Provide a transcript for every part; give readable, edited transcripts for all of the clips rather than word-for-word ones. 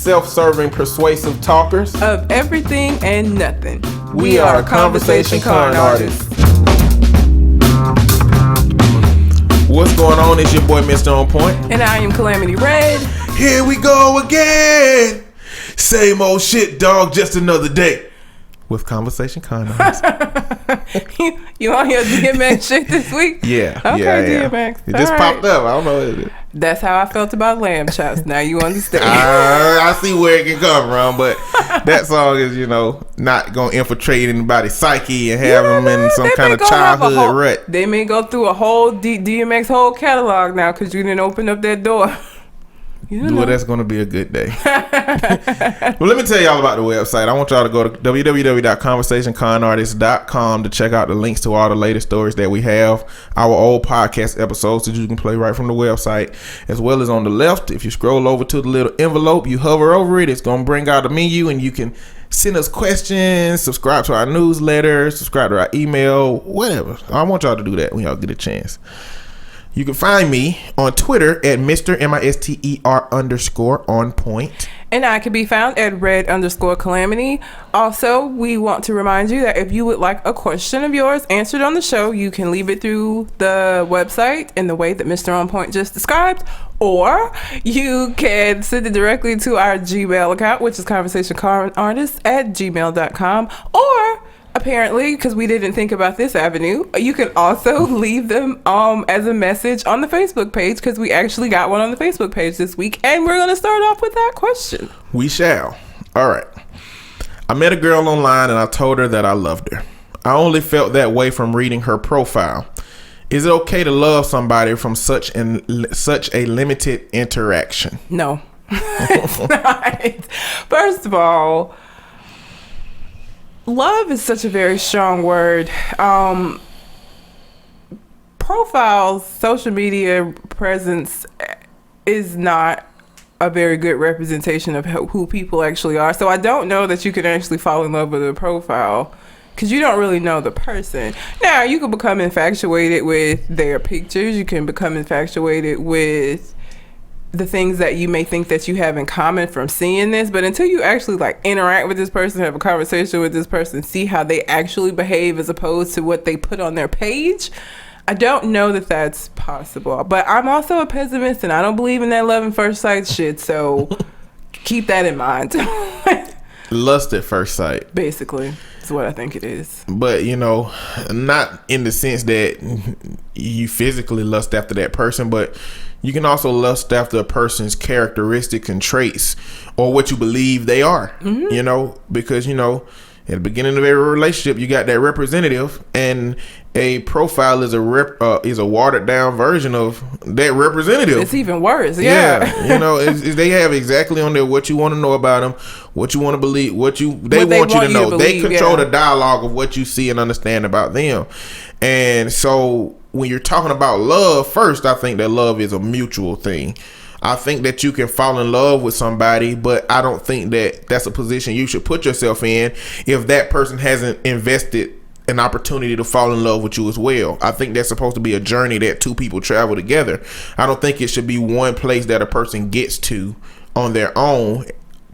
self-serving, persuasive talkers of everything and nothing. We are Conversation Con Artists. What's going on? It's your boy, Mr. On Point. And I am Calamity Red. Here we go again. Same old shit, dog. Just another day with Conversation Con Artists. You on your DMX shit this week? Yeah. Okay, yeah, DMX. It just popped up. I don't know what it is. That's how I felt about lamb chops. Now you understand. I see where it can come from, but that song is, not going to infiltrate anybody's psyche and have them in some kind of childhood rut. They may go through a whole DMX whole catalog now because you didn't open up that door. Well, that's going to be a good day. Well, let me tell y'all about the website. I want y'all to go to www.conversationconartists.com to check out the links to all the latest stories that we have, our old podcast episodes that you can play right from the website, as well as on the left. If you scroll over to the little envelope, you hover over it, it's going to bring out a menu and you can send us questions, subscribe to our newsletter, subscribe to our email, whatever. I want y'all to do that when y'all get a chance. You can find me on Twitter at Mr. MISTER_on-point. And I can be found at Red_Calamity. Also, we want to remind you that if you would like a question of yours answered on the show, you can leave it through the website in the way that Mr. On Point just described, or you can send it directly to our Gmail account, which is conversationconartists@gmail.com, or apparently, because we didn't think about this avenue, you can also leave them as a message on the Facebook page, because we actually got one on the Facebook page this week, and we're going to start off with that question. We shall. All right. I met a girl online and I told her that I loved her. I only felt that way from reading her profile. Is it okay to love somebody from such a limited interaction? No. It's not. First of all, love is such a very strong word. Profiles, social media presence is not a very good representation of who people actually are. So I don't know that you can actually fall in love with a profile because you don't really know the person. Now, you can become infatuated with their pictures. You can become infatuated with the things that you may think that you have in common from seeing this, but until you actually interact with this person, have a conversation with this person, see how they actually behave as opposed to what they put on their page, I don't know that that's possible. But I'm also a pessimist and I don't believe in that love at first sight shit, so keep that in mind. Lust at first sight, basically, is what I think it is. But not in the sense that you physically lust after that person, but you can also lust after a person's characteristics and traits, or what you believe they are. Because at the beginning of every relationship, you got that representative, and a profile is a watered down version of that representative. It's even worse. Yeah. They have exactly on there what you want to know about them, what you want to believe, what they want you to know. They control the dialogue of what you see and understand about them. And so when you're talking about love, first, I think that love is a mutual thing. I think that you can fall in love with somebody, but I don't think that that's a position you should put yourself in if that person hasn't invested an opportunity to fall in love with you as well. I think that's supposed to be a journey that two people travel together. I don't think it should be one place that a person gets to on their own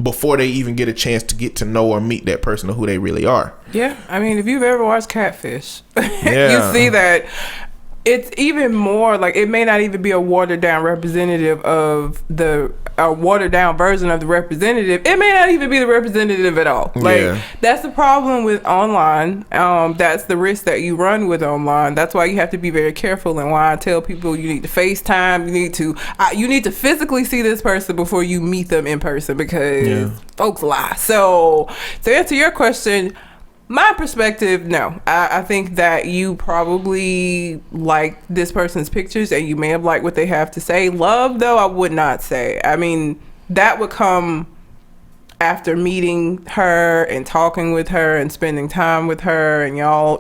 before they even get a chance to get to know or meet that person or who they really are. Yeah, I mean, if you've ever watched Catfish, you see that it's even more it may not even be a watered down representative of a watered down version of the representative. It may not even be the representative at all. That's the problem with online. That's the risk that you run with online. That's why you have to be very careful, and why I tell people you need to FaceTime. You need to physically see this person before you meet them in person, because folks lie. So to answer your question, my perspective, no. I think that you probably like this person's pictures and you may have liked what they have to say. Love, though, I would not say. I mean, that would come after meeting her and talking with her and spending time with her, and y'all,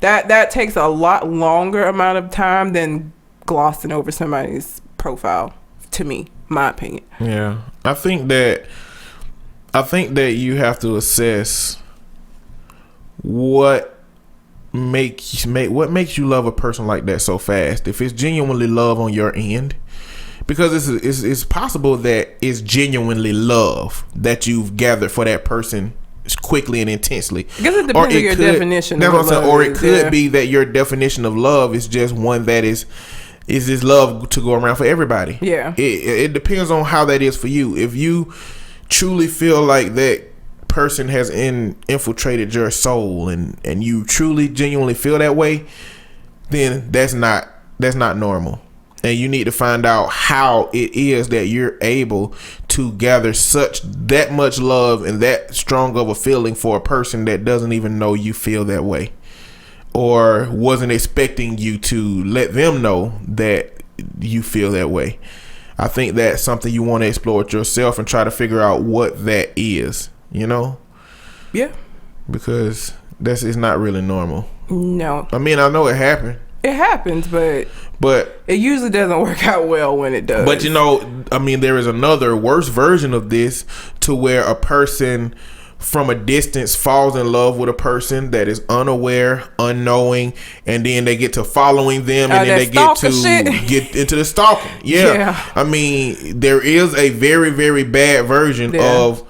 that takes a lot longer amount of time than glossing over somebody's profile, to me, my opinion. Yeah. I think that you have to assess what makes you love a person like that so fast. If it's genuinely love on your end, because it's possible that it's genuinely love that you've gathered for that person quickly and intensely. Because it depends on your definition of love. Or it could be that your definition of love is just one that is this love to go around for everybody. Yeah. It depends on how that is for you. If you truly feel like that person has infiltrated your soul and you truly genuinely feel that way, then that's not normal. And you need to find out how it is that you're able to gather that much love and that strong of a feeling for a person that doesn't even know you feel that way, or wasn't expecting you to let them know that you feel that way. I think that's something you want to explore with yourself and try to figure out what that is, Yeah. Because it's not really normal. No. I mean, I know it happened. It happens, but it usually doesn't work out well when it does. But I mean, there is another worse version of this, to where a person from a distance falls in love with a person that is unaware, unknowing, and then they get to following them, and then they get into the stalking. Yeah. I mean, there is a very, very bad version of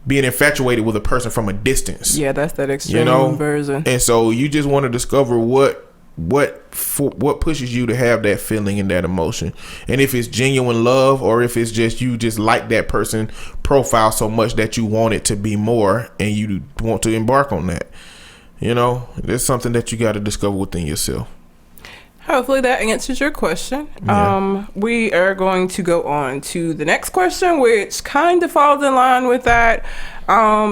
being infatuated with a person from a distance. Yeah, that's that extreme version. And so you just want to discover what pushes you to have that feeling and that emotion, and if it's genuine love, or if it's just you just like that person profile so much that you want it to be more and you want to embark on that. There's something that you got to discover within yourself. Hopefully that answers your question. Yeah. We are going to go on to the next question, which kind of falls in line with that.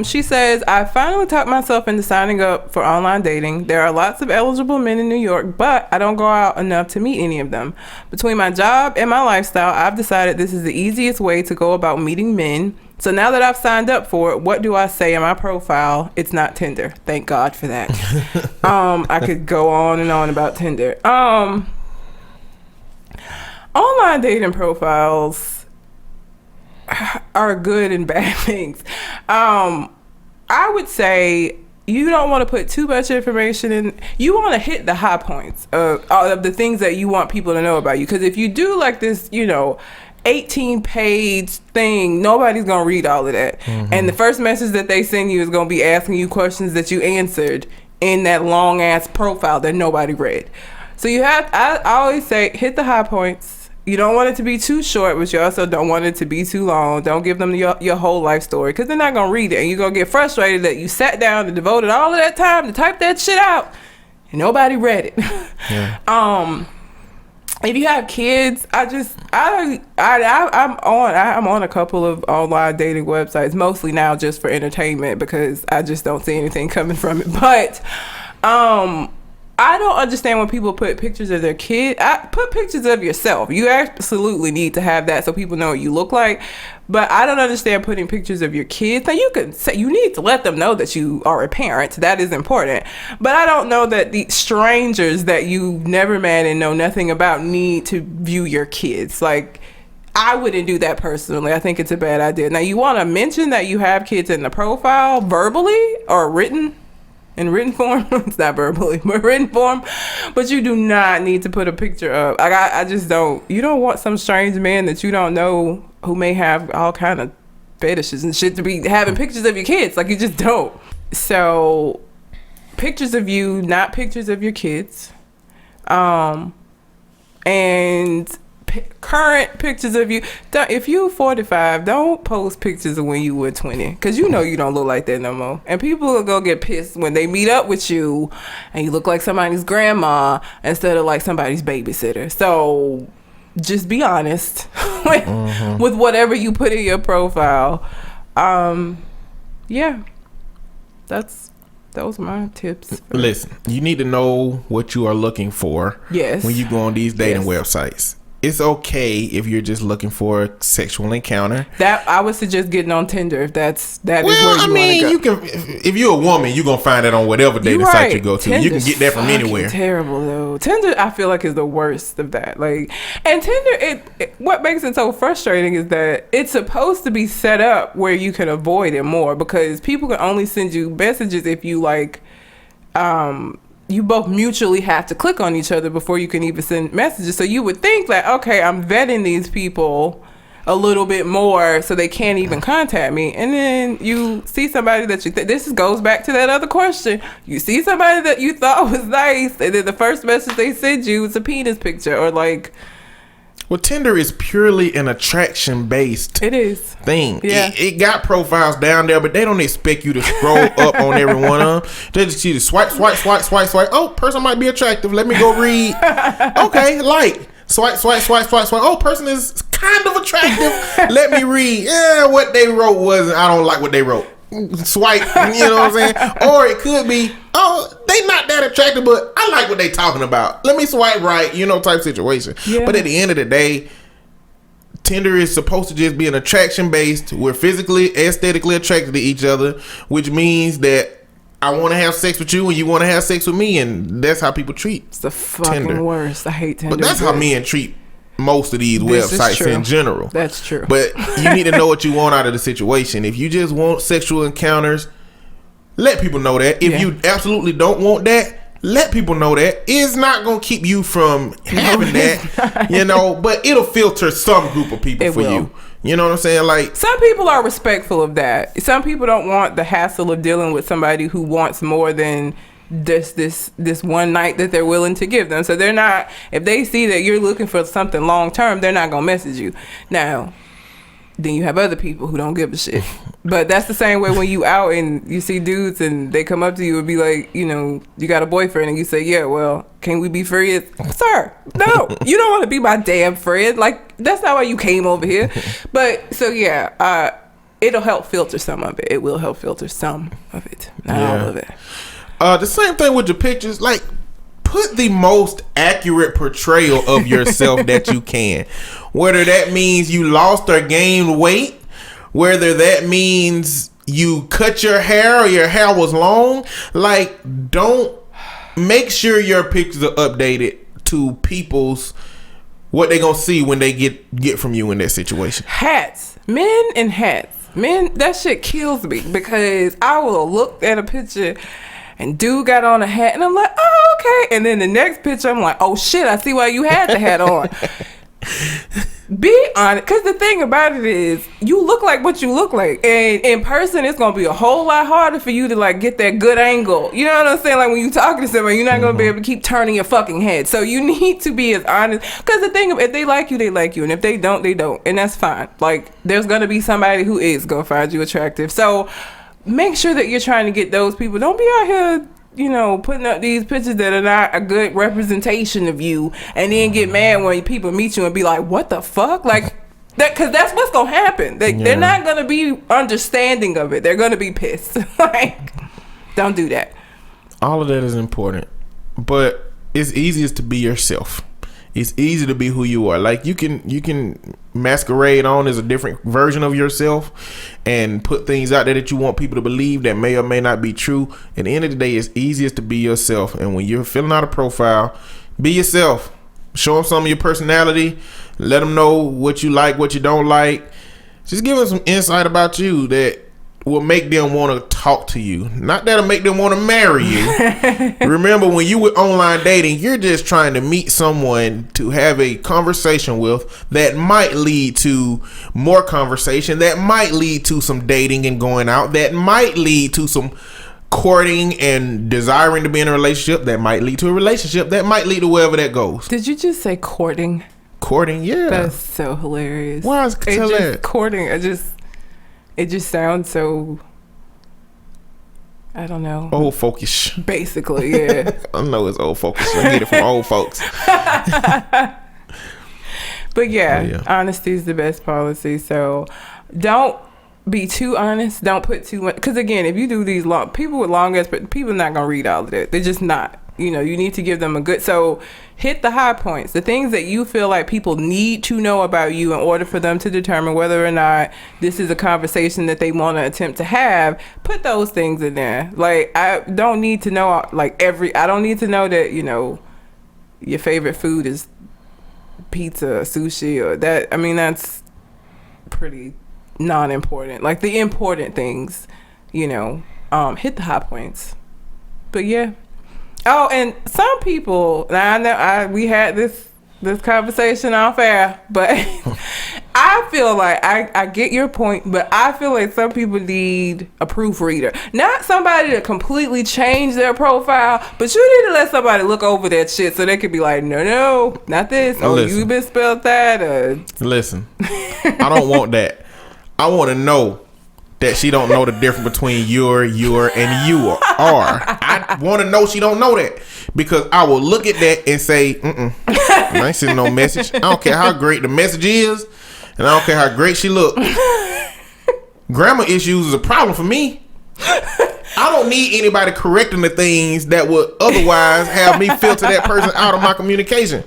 She says, I finally talked myself into signing up for online dating. There are lots of eligible men in New York, but I don't go out enough to meet any of them. Between my job and my lifestyle, I've decided this is the easiest way to go about meeting men. So now that I've signed up for it, what do I say in my profile? It's not Tinder. Thank God for that. I could go on and on about Tinder. Online dating profiles are good and bad things. I would say you don't want to put too much information in. You want to hit the high points of the things that you want people to know about you. Because if you do like this, 18-page thing, nobody's going to read all of that. Mm-hmm. And the first message that they send you is going to be asking you questions that you answered in that long-ass profile that nobody read. So I always say, hit the high points. You don't want it to be too short, but you also don't want it to be too long. Don't give them your whole life story, because they're not going to read it. And you're going to get frustrated that you sat down and devoted all of that time to type that shit out and nobody read it. Yeah. If you have kids, I'm on a couple of online dating websites, mostly now just for entertainment, because I just don't see anything coming from it. But I don't understand when people put pictures of their kid. Put pictures of yourself. You absolutely need to have that so people know what you look like. But I don't understand putting pictures of your kids. Now, you can say you need to let them know that you are a parent. That is important. But I don't know that the strangers that you never met and know nothing about need to view your kids. Like, I wouldn't do that personally. I think it's a bad idea. Now, you want to mention that you have kids in the profile verbally or written. In written form. It's not verbally, but written form. But you do not need to put a picture up. I just don't. You don't want some strange man that you don't know who may have all kind of fetishes and shit to be having pictures of your kids. Like, you just don't. So, pictures of you, not pictures of your kids. And current pictures of you. If you 45, don't post pictures of when you were 20, because you don't look like that no more. And people are gonna get pissed when they meet up with you and you look like somebody's grandma instead of like somebody's babysitter. So just be honest with whatever you put in your profile. Yeah, those are my tips. Listen, you need to know what you are looking for. Yes. When you go on these dating websites. It's okay if you're just looking for a sexual encounter. That I would suggest getting on Tinder if that is where you want to go. You can. If you're a woman, you're gonna find that on whatever dating site you go to. Tinder's, you can get that from anywhere. Terrible though. Tinder, I feel like, is the worst of that. Like, and Tinder, what makes it so frustrating is that it's supposed to be set up where you can avoid it more, because people can only send you messages if you you both mutually have to click on each other before you can even send messages. So you would think like, okay, I'm vetting these people a little bit more so they can't even contact me. And then you see somebody that you this goes back to that other question. You see somebody that you thought was nice, and then the first message they send you is a penis picture, or like. Well, Tinder is purely an attraction-based thing. Yeah. It got profiles down there, but they don't expect you to scroll up on every one of them. They just see the swipe. Oh, person might be attractive. Let me go read. Okay, like. Swipe. Oh, person is kind of attractive. Let me read. Yeah, what they wrote wasn't. I don't like what they wrote. Swipe. You know what I'm saying? Or it could be, oh, they not that attractive, but I like what they talking about. Let me swipe right. Type situation. Yeah. But at the end of the day, Tinder is supposed to just be an attraction based. We're physically, aesthetically attracted to each other, which means that I want to have sex with you and you want to have sex with me, and that's how people treat It's the fucking Tinder. Worst. I hate Tinder. But that's how men treat most of these websites in general. That's true. But you need to know what you want out of the situation. If you just want sexual encounters, let people know that. If you absolutely don't want that, let people know that. It's not going to keep you from having that, but it'll filter some group of people for you. You know what I'm saying? Like, some people are respectful of that. Some people don't want the hassle of dealing with somebody who wants more than this one night that they're willing to give them. So they're not, if they see that you're looking for something long term, they're not gonna message you. Now, then you have other people who don't give a shit. But that's the same way when you out and you see dudes and they come up to you and be like, you got a boyfriend, and you say, yeah, well, can we be friends? Sir, no, you don't want to be my damn friend. Like, that's not why you came over here. But so yeah, it'll help filter some of it. It will help filter some of it, not all of it. The same thing with your pictures. Like, put the most accurate portrayal of yourself that you can. Whether that means you lost or gained weight, whether that means you cut your hair or your hair was long. Like, don't make sure your pictures are updated to people's what they gonna see when they get from you in that situation. Hats, men and hats, men. That shit kills me, because I will look at a picture and dude got on a hat and I'm like, oh, okay. And then the next picture I'm like, oh shit, I see why you had the hat on. Be honest, because the thing about it is, you look like what you look like, and in person it's gonna be a whole lot harder for you to like get that good angle. You know what I'm saying? Like, when you talking to somebody, you're not gonna be able to keep turning your fucking head. So you need to be as honest, because the thing, if they like you, they like you, and if they don't, they don't, and that's fine. Like, there's gonna be somebody who is gonna find you attractive. So make sure that you're trying to get those people. Don't be out here, putting up these pictures that are not a good representation of you, and then get mad when people meet you and be like, what the fuck? Like, that, because that's what's gonna happen. They're not gonna be understanding of it. They're gonna be pissed. Like, don't do that. All of that is important, but it's easiest to be yourself. It's easy to be who you are. Like, you can masquerade on as a different version of yourself and put things out there that you want people to believe that may or may not be true. At the end of the day, it's easiest to be yourself. And when you're filling out a profile, be yourself. Show them some of your personality. Let them know what you like, what you don't like. Just give them some insight about you that will make them want to talk to you. Not that'll make them want to marry you. Remember, when you were online dating, you're just trying to meet someone to have a conversation with that might lead to more conversation, that might lead to some dating and going out, that might lead to some courting and desiring to be in a relationship, that might lead to a relationship, that might lead to wherever that goes. Did you just say courting? Courting, yeah. That's so hilarious. Why is it courting? It just sounds so, I don't know. Old folkish. Basically, yeah. I know it's old folkish. I get it from old folks. But yeah, honesty is the best policy. So don't be too honest. Don't put too much. Because again, if you do these people with long ass, people are not going to read all of that. They're just not. You need to give them a good, so hit the high points, the things that you feel like people need to know about you in order for them to determine whether or not this is a conversation that they want to attempt to have. Put those things in there. Like, I don't need to know I don't need to know that, your favorite food is pizza or sushi or that. I mean, that's pretty non-important. Like, the important things, hit the high points. But yeah. Oh, and some people, now I know we had this conversation off air, but I feel like I get your point, but I feel like some people need a proofreader. Not somebody to completely change their profile, but you need to let somebody look over that shit so they could be like, no, not this. Oh, listen, you misspelled that. Listen, I don't want that. I want to know that she don't know the difference between your, and you are. I want to know she don't know that, because I will look at that and say, I ain't sending no message. I don't care how great the message is, and I don't care how great she look. Grammar issues is a problem for me. I don't need anybody correcting the things that would otherwise have me filter that person out of my communication.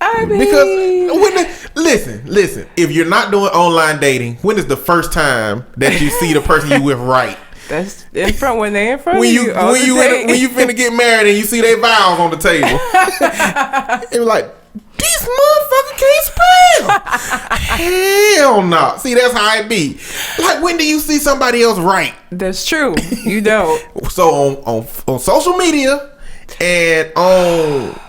I mean, because listen, if you're not doing online dating, when is the first time that you see the person you with right? That's in front when they in front when of you. When you finna get married and you see their vows on the table, and you're like, this motherfucker can't spell. Hell no. See, that's how it be. Like, when do you see somebody else right? That's true. You don't. So on social media and on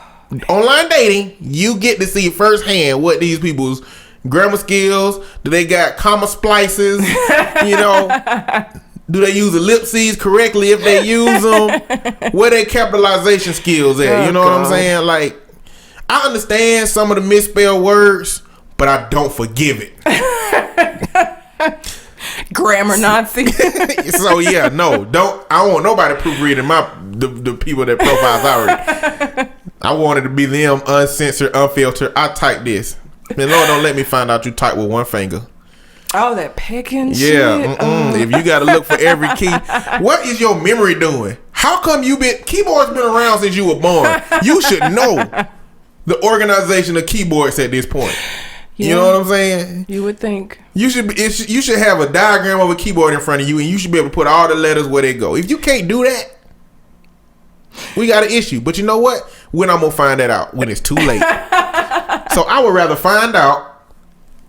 online dating, you get to see firsthand what these people's grammar skills, do they got comma splices, do they use ellipses correctly if they use them, where their capitalization skills at, you know what I'm saying? Like, I understand some of the misspelled words, but I don't forgive it. Grammar Nazi. So yeah, no, I don't want nobody proofreading the people that profiles I read. I wanted to be them, uncensored, unfiltered. I type this. Man, Lord, don't let me find out you type with one finger. Oh, that picking shit. Yeah, if you got to look for every key. What is your memory doing? How come keyboard's been around since you were born? You should know the organization of keyboards at this point. Yeah, you know what I'm saying? You would think. You should have a diagram of a keyboard in front of you, and you should be able to put all the letters where they go. If you can't do that, we got an issue. But you know what? When I'm going to find that out? When it's too late. So I would rather find out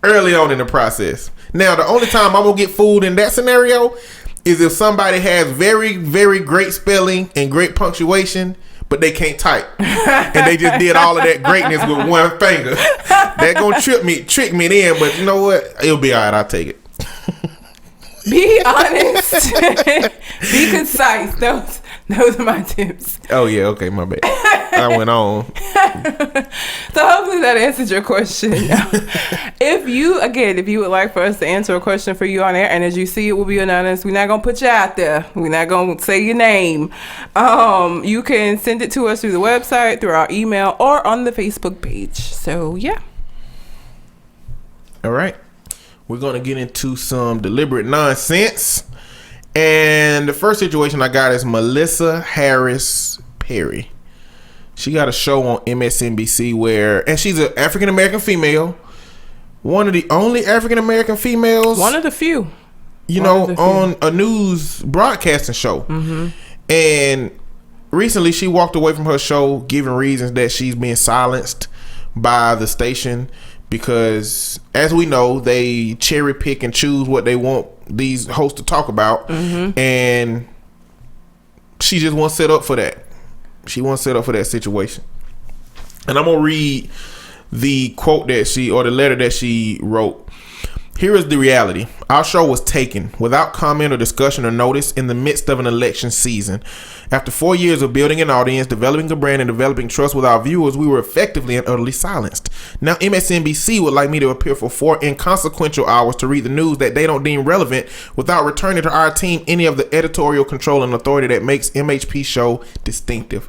early on in the process. Now, the only time I'm going to get fooled in that scenario is if somebody has very, very great spelling and great punctuation, but they can't type. And they just did all of that greatness with one finger. That going to trick me in, but you know what? It'll be all right. I'll take it. Be honest. Be concise. Those are my tips. Oh yeah, okay, my bad. I went on. So hopefully that answered your question. If you would like for us to answer a question for you on air, and as you see, it will be anonymous. We're not gonna put you out there. We're not gonna say your name. You can send it to us through the website, through our email, or on the Facebook page. So yeah. All right. We're going to get into some deliberate nonsense. And the first situation I got is Melissa Harris Perry. She got a show on MSNBC and she's an African-American female. One of the only African-American females. One of the few. On a news broadcasting show. Mm-hmm. And recently she walked away from her show giving reasons that she's being silenced by the station. Because, as we know, they cherry pick and choose what they want these hosts to talk about. Mm-hmm. And she just won't set up for that. She won't set up for that situation. And I'm going to read the quote or the letter that she wrote. Here is the reality. Our show was taken without comment or discussion or notice in the midst of an election season. After 4 years of building an audience, developing a brand, and developing trust with our viewers, we were effectively and utterly silenced. Now MSNBC would like me to appear for 4 inconsequential hours to read the news that they don't deem relevant without returning to our team any of the editorial control and authority that makes MHP show distinctive.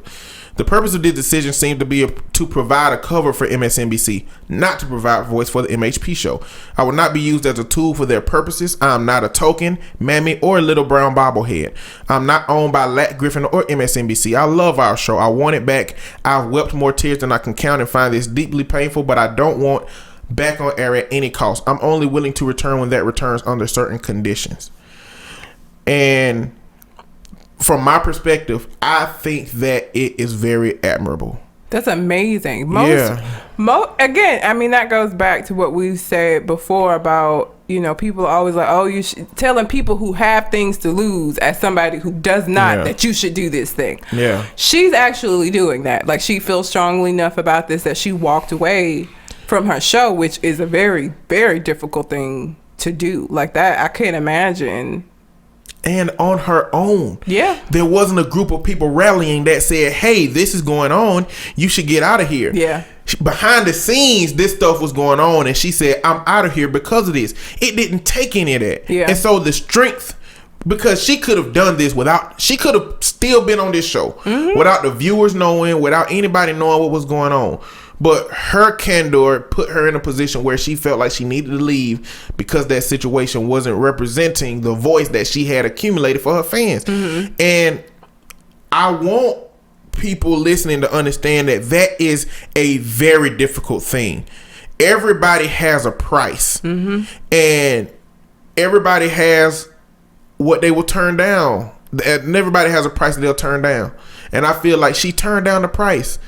The purpose of this decision seemed to be to provide a cover for MSNBC, not to provide a voice for the MHP show. I will not be used as a tool for their purposes. I am not a token, mammy, or a little brown bobblehead. I'm not owned by Lat Griffin or MSNBC. I love our show. I want it back. I've wept more tears than I can count and find this deeply painful, but I don't want back on air at any cost. I'm only willing to return when that returns under certain conditions. And from my perspective, I think that it is very admirable. That's amazing. Again, I mean, that goes back to what we said before about people are always like, oh, you should, telling people who have things to lose as somebody who does not, that you should do this thing. Yeah. She's actually doing that. Like, she feels strongly enough about this that she walked away from her show, which is a very, very difficult thing to do. Like that, I can't imagine. And on her own. Yeah. There wasn't a group of people rallying that said, hey, this is going on. You should get out of here. Yeah. Behind the scenes, this stuff was going on, and she said, I'm out of here because of this. It didn't take any of that. Yeah. And so the strength, because she could have done this she could have still been on this show without the viewers knowing, without anybody knowing what was going on. But her candor put her in a position where she felt like she needed to leave because that situation wasn't representing the voice that she had accumulated for her fans. And I want people listening to understand that is a very difficult thing. Everybody has a price, and everybody has what they will turn down, and everybody has a price that they'll turn down. And I feel like she turned down the price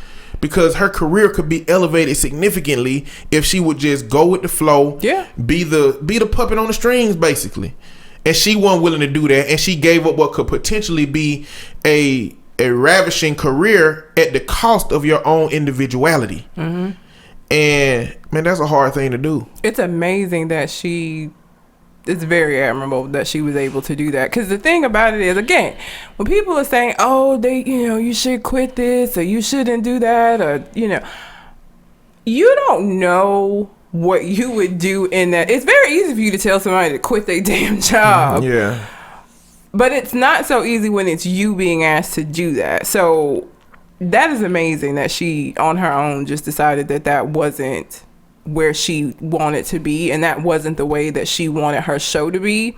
because her career could be elevated significantly if she would just go with the flow, be the puppet on the strings, basically. And she wasn't willing to do that, and she gave up what could potentially be a ravishing career at the cost of your own individuality. And man, that's a hard thing to do. It's amazing that it's very admirable that she was able to do that. Because the thing about it is, again, when people are saying, oh, you should quit this, or you shouldn't do that, or, you don't know what you would do in that. It's very easy for you to tell somebody to quit their damn job. Yeah. But it's not so easy when it's you being asked to do that. So that is amazing that she, on her own, just decided that wasn't where she wanted to be, and that wasn't the way that she wanted her show to be,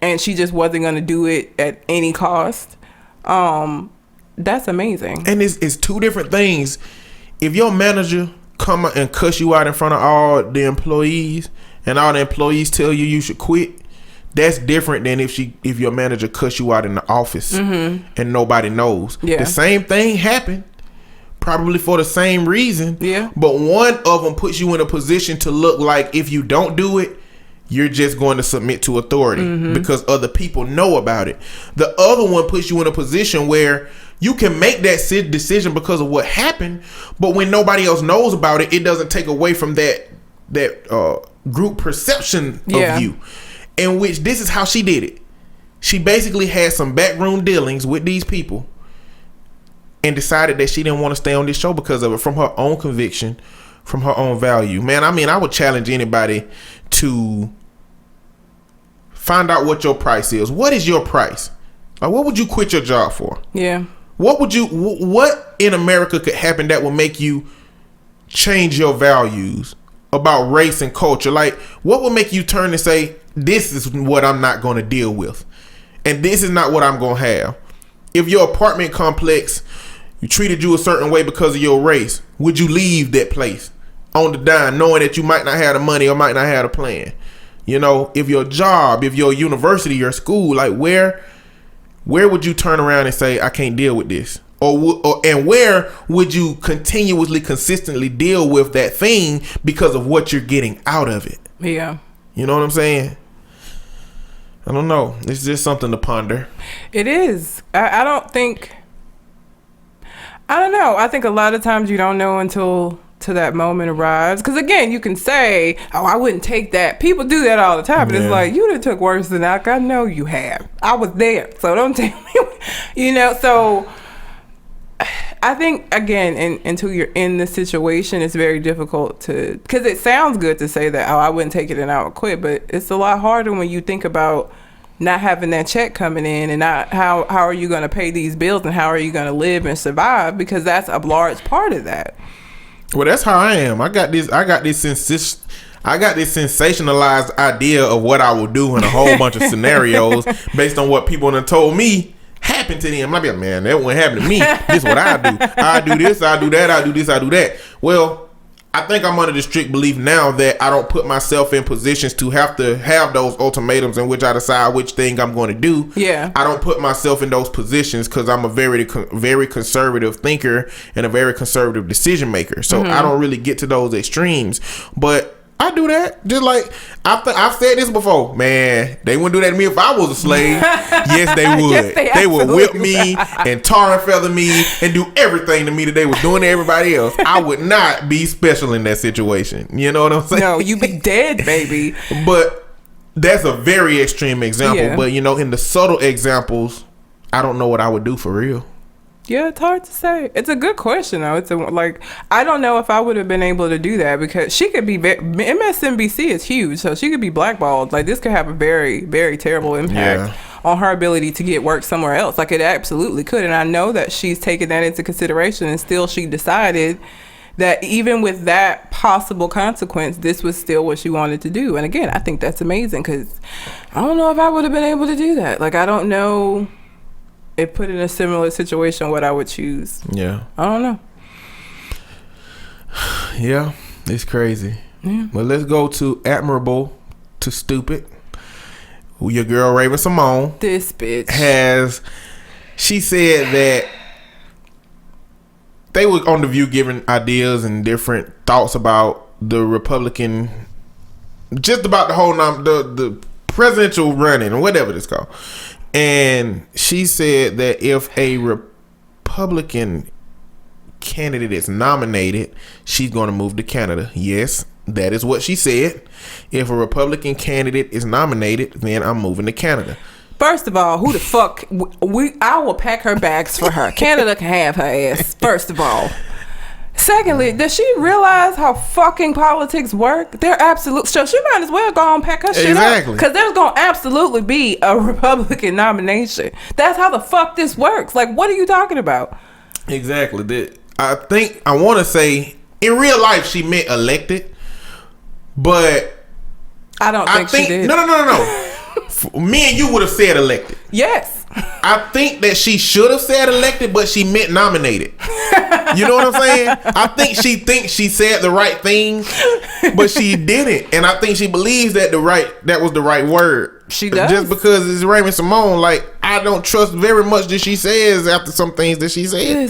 and she just wasn't going to do it at any cost. That's amazing. And it's two different things. If your manager come and cuss you out in front of all the employees, and all the employees tell you should quit, that's different than if your manager cuss you out in the office and nobody knows. The same thing happened, probably for the same reason. Yeah. But one of them puts you in a position to look like if you don't do it, you're just going to submit to authority because other people know about it. The other one puts you in a position where you can make that decision because of what happened, but when nobody else knows about it, it doesn't take away from that group perception of you. In which this is how she did it. She basically had some backroom dealings with these people and decided that she didn't want to stay on this show because of it, from her own conviction, from her own value. Man, I mean, I would challenge anybody to find out what your price is. What is your price? Like, what would you quit your job for? Yeah. What in America could happen that would make you change your values about race and culture? Like, what would make you turn and say, this is what I'm not going to deal with, and this is not what I'm going to have? If your apartment complex treated you a certain way because of your race, would you leave that place on the dime knowing that you might not have the money or might not have a plan? If your job, if your university, your school, like where would you turn around and say, I can't deal with this? And where would you continuously, consistently deal with that thing because of what you're getting out of it? Yeah. You know what I'm saying? I don't know. It's just something to ponder. It is. I don't know. I think a lot of times you don't know until that moment arrives. Because again, you can say, oh, I wouldn't take that. People do that all the time. But it's like, you done took worse than that. I know you have. I was there. So don't tell me. So I think, again, until you're in the situation, it's very difficult to, because it sounds good to say that, oh, I wouldn't take it and I would quit, but it's a lot harder when you think about not having that check coming in and not how are you going to pay these bills and how are you going to live and survive, because that's a large part of that. Well, that's how I am. I got this sensationalized idea of what I will do in a whole bunch of scenarios based on what people have told me happened to them. I'll be like, man, that wouldn't happen to me. This is what I do. I do this, I do that, I do this, I do that. Well, I think I'm under the strict belief now that I don't put myself in positions to have those ultimatums in which I decide which thing I'm going to do. Yeah. I don't put myself in those positions because I'm a very, very conservative thinker and a very conservative decision maker. So I don't really get to those extremes. But I do that. Just like I've said this before, man. They wouldn't do that to me if I was a slave. Yes, they would. Yes, they would whip me and tar and feather me and do everything to me that they was doing to everybody else. I would not be special in that situation. You know what I'm saying? No, you be dead, baby. But that's a very extreme example. Yeah. But in the subtle examples, I don't know what I would do for real. Yeah, it's hard to say. It's a good question, though. I don't know if I would have been able to do that because she could be, MSNBC is huge, so she could be blackballed. Like, this could have a very, very terrible impact on her ability to get work somewhere else. Like, it absolutely could. And I know that she's taken that into consideration, and still she decided that even with that possible consequence, this was still what she wanted to do. And again, I think that's amazing because I don't know if I would have been able to do that. Like, I don't know. If put in a similar situation, what I would choose. Yeah. I don't know. Yeah, it's crazy. Yeah. But let's go to admirable to stupid. Your girl, Raven Symone. This bitch. She said that they were on The View giving ideas and different thoughts about the Republican, just about the whole, the presidential running or whatever it's called. And she said that if a Republican candidate is nominated, she's going to move to Canada. Yes, that is what she said. If a Republican candidate is nominated, then I'm moving to Canada. First of all, who the fuck? I will pack her bags for her. Canada can have her ass, first of all. Secondly, does she realize how fucking politics work? They're absolute. So she might as well go and pack her shit up. Because there's going to absolutely be a Republican nomination. That's how the fuck this works. Like, what are you talking about? Exactly. I want to say, in real life, she meant elected. But I don't think she did. No. Me and you would have said elected. Yes. I think that she should have said elected, but she meant nominated. You know what I'm saying? I think she thinks she said the right thing, but she didn't. And I think she believes that was the right word. She does. Just because it's Raven Symone, like, I don't trust very much that she says after some things that she said.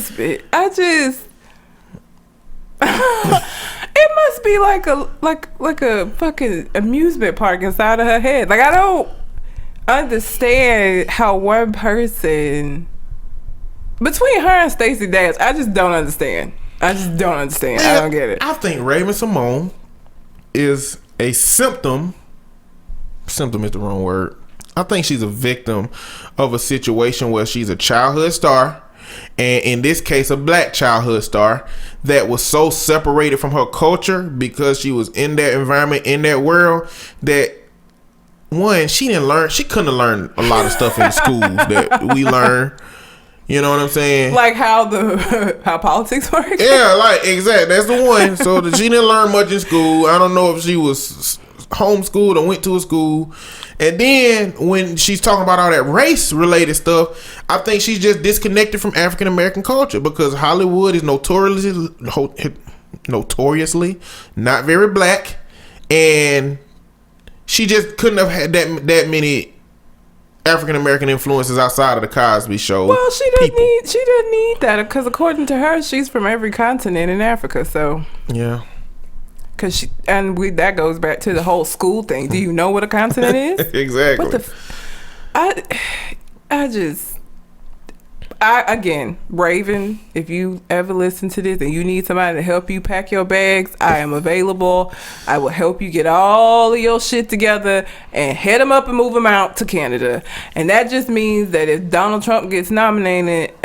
It must be like a fucking amusement park inside of her head. Like, I don't understand how one person between her and Stacey Dash, I just don't understand. I don't get it. I think Raven Symone is a symptom is the wrong word. I think she's a victim of a situation where she's a childhood star, and in this case a black childhood star that was so separated from her culture because she was in that environment, in that world, that she couldn't have learned a lot of stuff in schools that we learn. You know what I'm saying? Like how politics work? Yeah, like, exactly. That's the one. So she didn't learn much in school. I don't know if she was homeschooled or went to a school. And then when she's talking about all that race related stuff, I think she's just disconnected from African American culture because Hollywood is notoriously not very black, and she just couldn't have had that many African American influences outside of the Cosby Show. Well, she didn't need that because according to her, she's from every continent in Africa. So yeah, that goes back to the whole school thing. Do you know what a continent is? Exactly. Again, Raven, if you ever listen to this and you need somebody to help you pack your bags, I am available. I will help you get all of your shit together and head them up and move them out to Canada. And that just means that if Donald Trump gets nominated,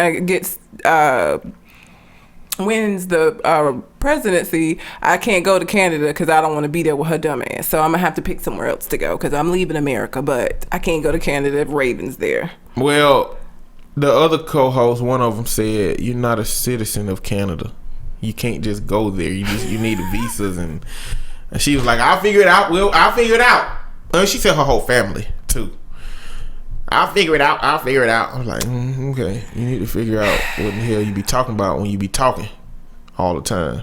wins the presidency, I can't go to Canada because I don't want to be there with her dumb ass. So I'm going to have to pick somewhere else to go because I'm leaving America, but I can't go to Canada if Raven's there. Well, the other co-host, one of them said, "You're not a citizen of Canada. You can't just go there. You need visas." And she was like, "I'll figure it out. I'll figure it out." And she said her whole family too. I'll figure it out. I was like, okay. You need to figure out what the hell you be talking about when you be talking all the time.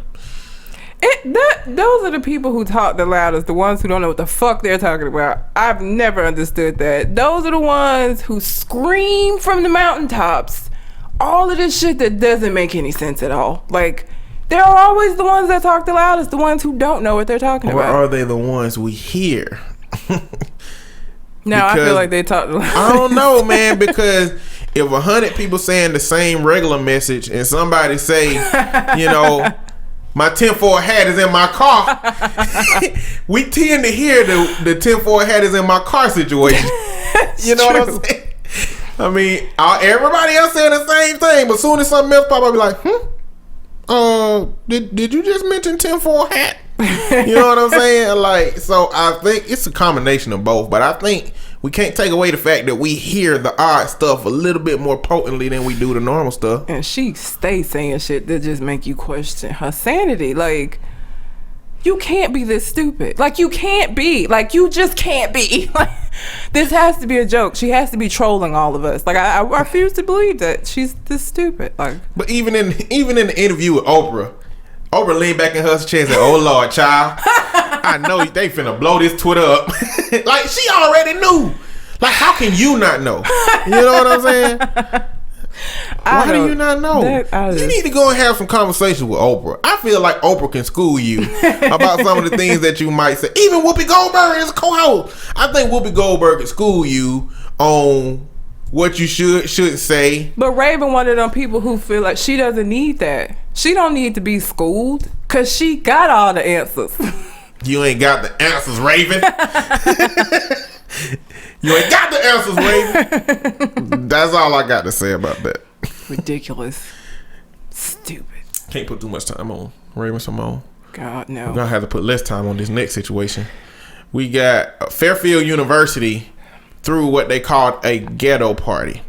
Those are the people who talk the loudest, the ones who don't know what the fuck they're talking about. I've never understood that. Those are the ones who scream from the mountaintops all of this shit that doesn't make any sense at all. Like, They're always the ones that talk the loudest, the ones who don't know what they're talking about. Or are they the ones we hear? No, I feel like they talk the loudest. I don't know, man, because if 100 people saying the same regular message and somebody say, you know, my tinfoil hat is in my car, we tend to hear the tinfoil hat is in my car situation. You know what I'm saying? I mean, everybody else saying the same thing, but soon as something else pop up, I'll be like, did you just mention tinfoil hat? You know what I'm saying? Like, so I think it's a combination of both, but I think we can't take away the fact that we hear the odd stuff a little bit more potently than we do the normal stuff. And she stays saying shit that just make you question her sanity. Like, you can't be this stupid. Like, you can't be. Like, you just can't be. Like, this has to be a joke. She has to be trolling all of us. Like, I refuse to believe that she's this stupid. Like, but even in the interview with Oprah leaned back in her chair and said, "Oh Lord, child, I know they finna blow this Twitter up." Like, she already knew. Like, how can you not know? You know what I'm saying? Why do you not know? You need to go and have some conversations with Oprah. I feel like Oprah can school you about some of the things that you might say. Even Whoopi Goldberg is a co-host. I think Whoopi Goldberg can school you on what you shouldn't say. But Raven one of them people who feel like she doesn't need that. She don't need to be schooled because she got all the answers. You ain't got the answers, Raven. You ain't got the answers, Raven. That's all I got to say about that. Ridiculous. Stupid. Can't put too much time on Raven Symone. God, no. We're going to have to put less time on this next situation. We got Fairfield University threw what they called a ghetto party.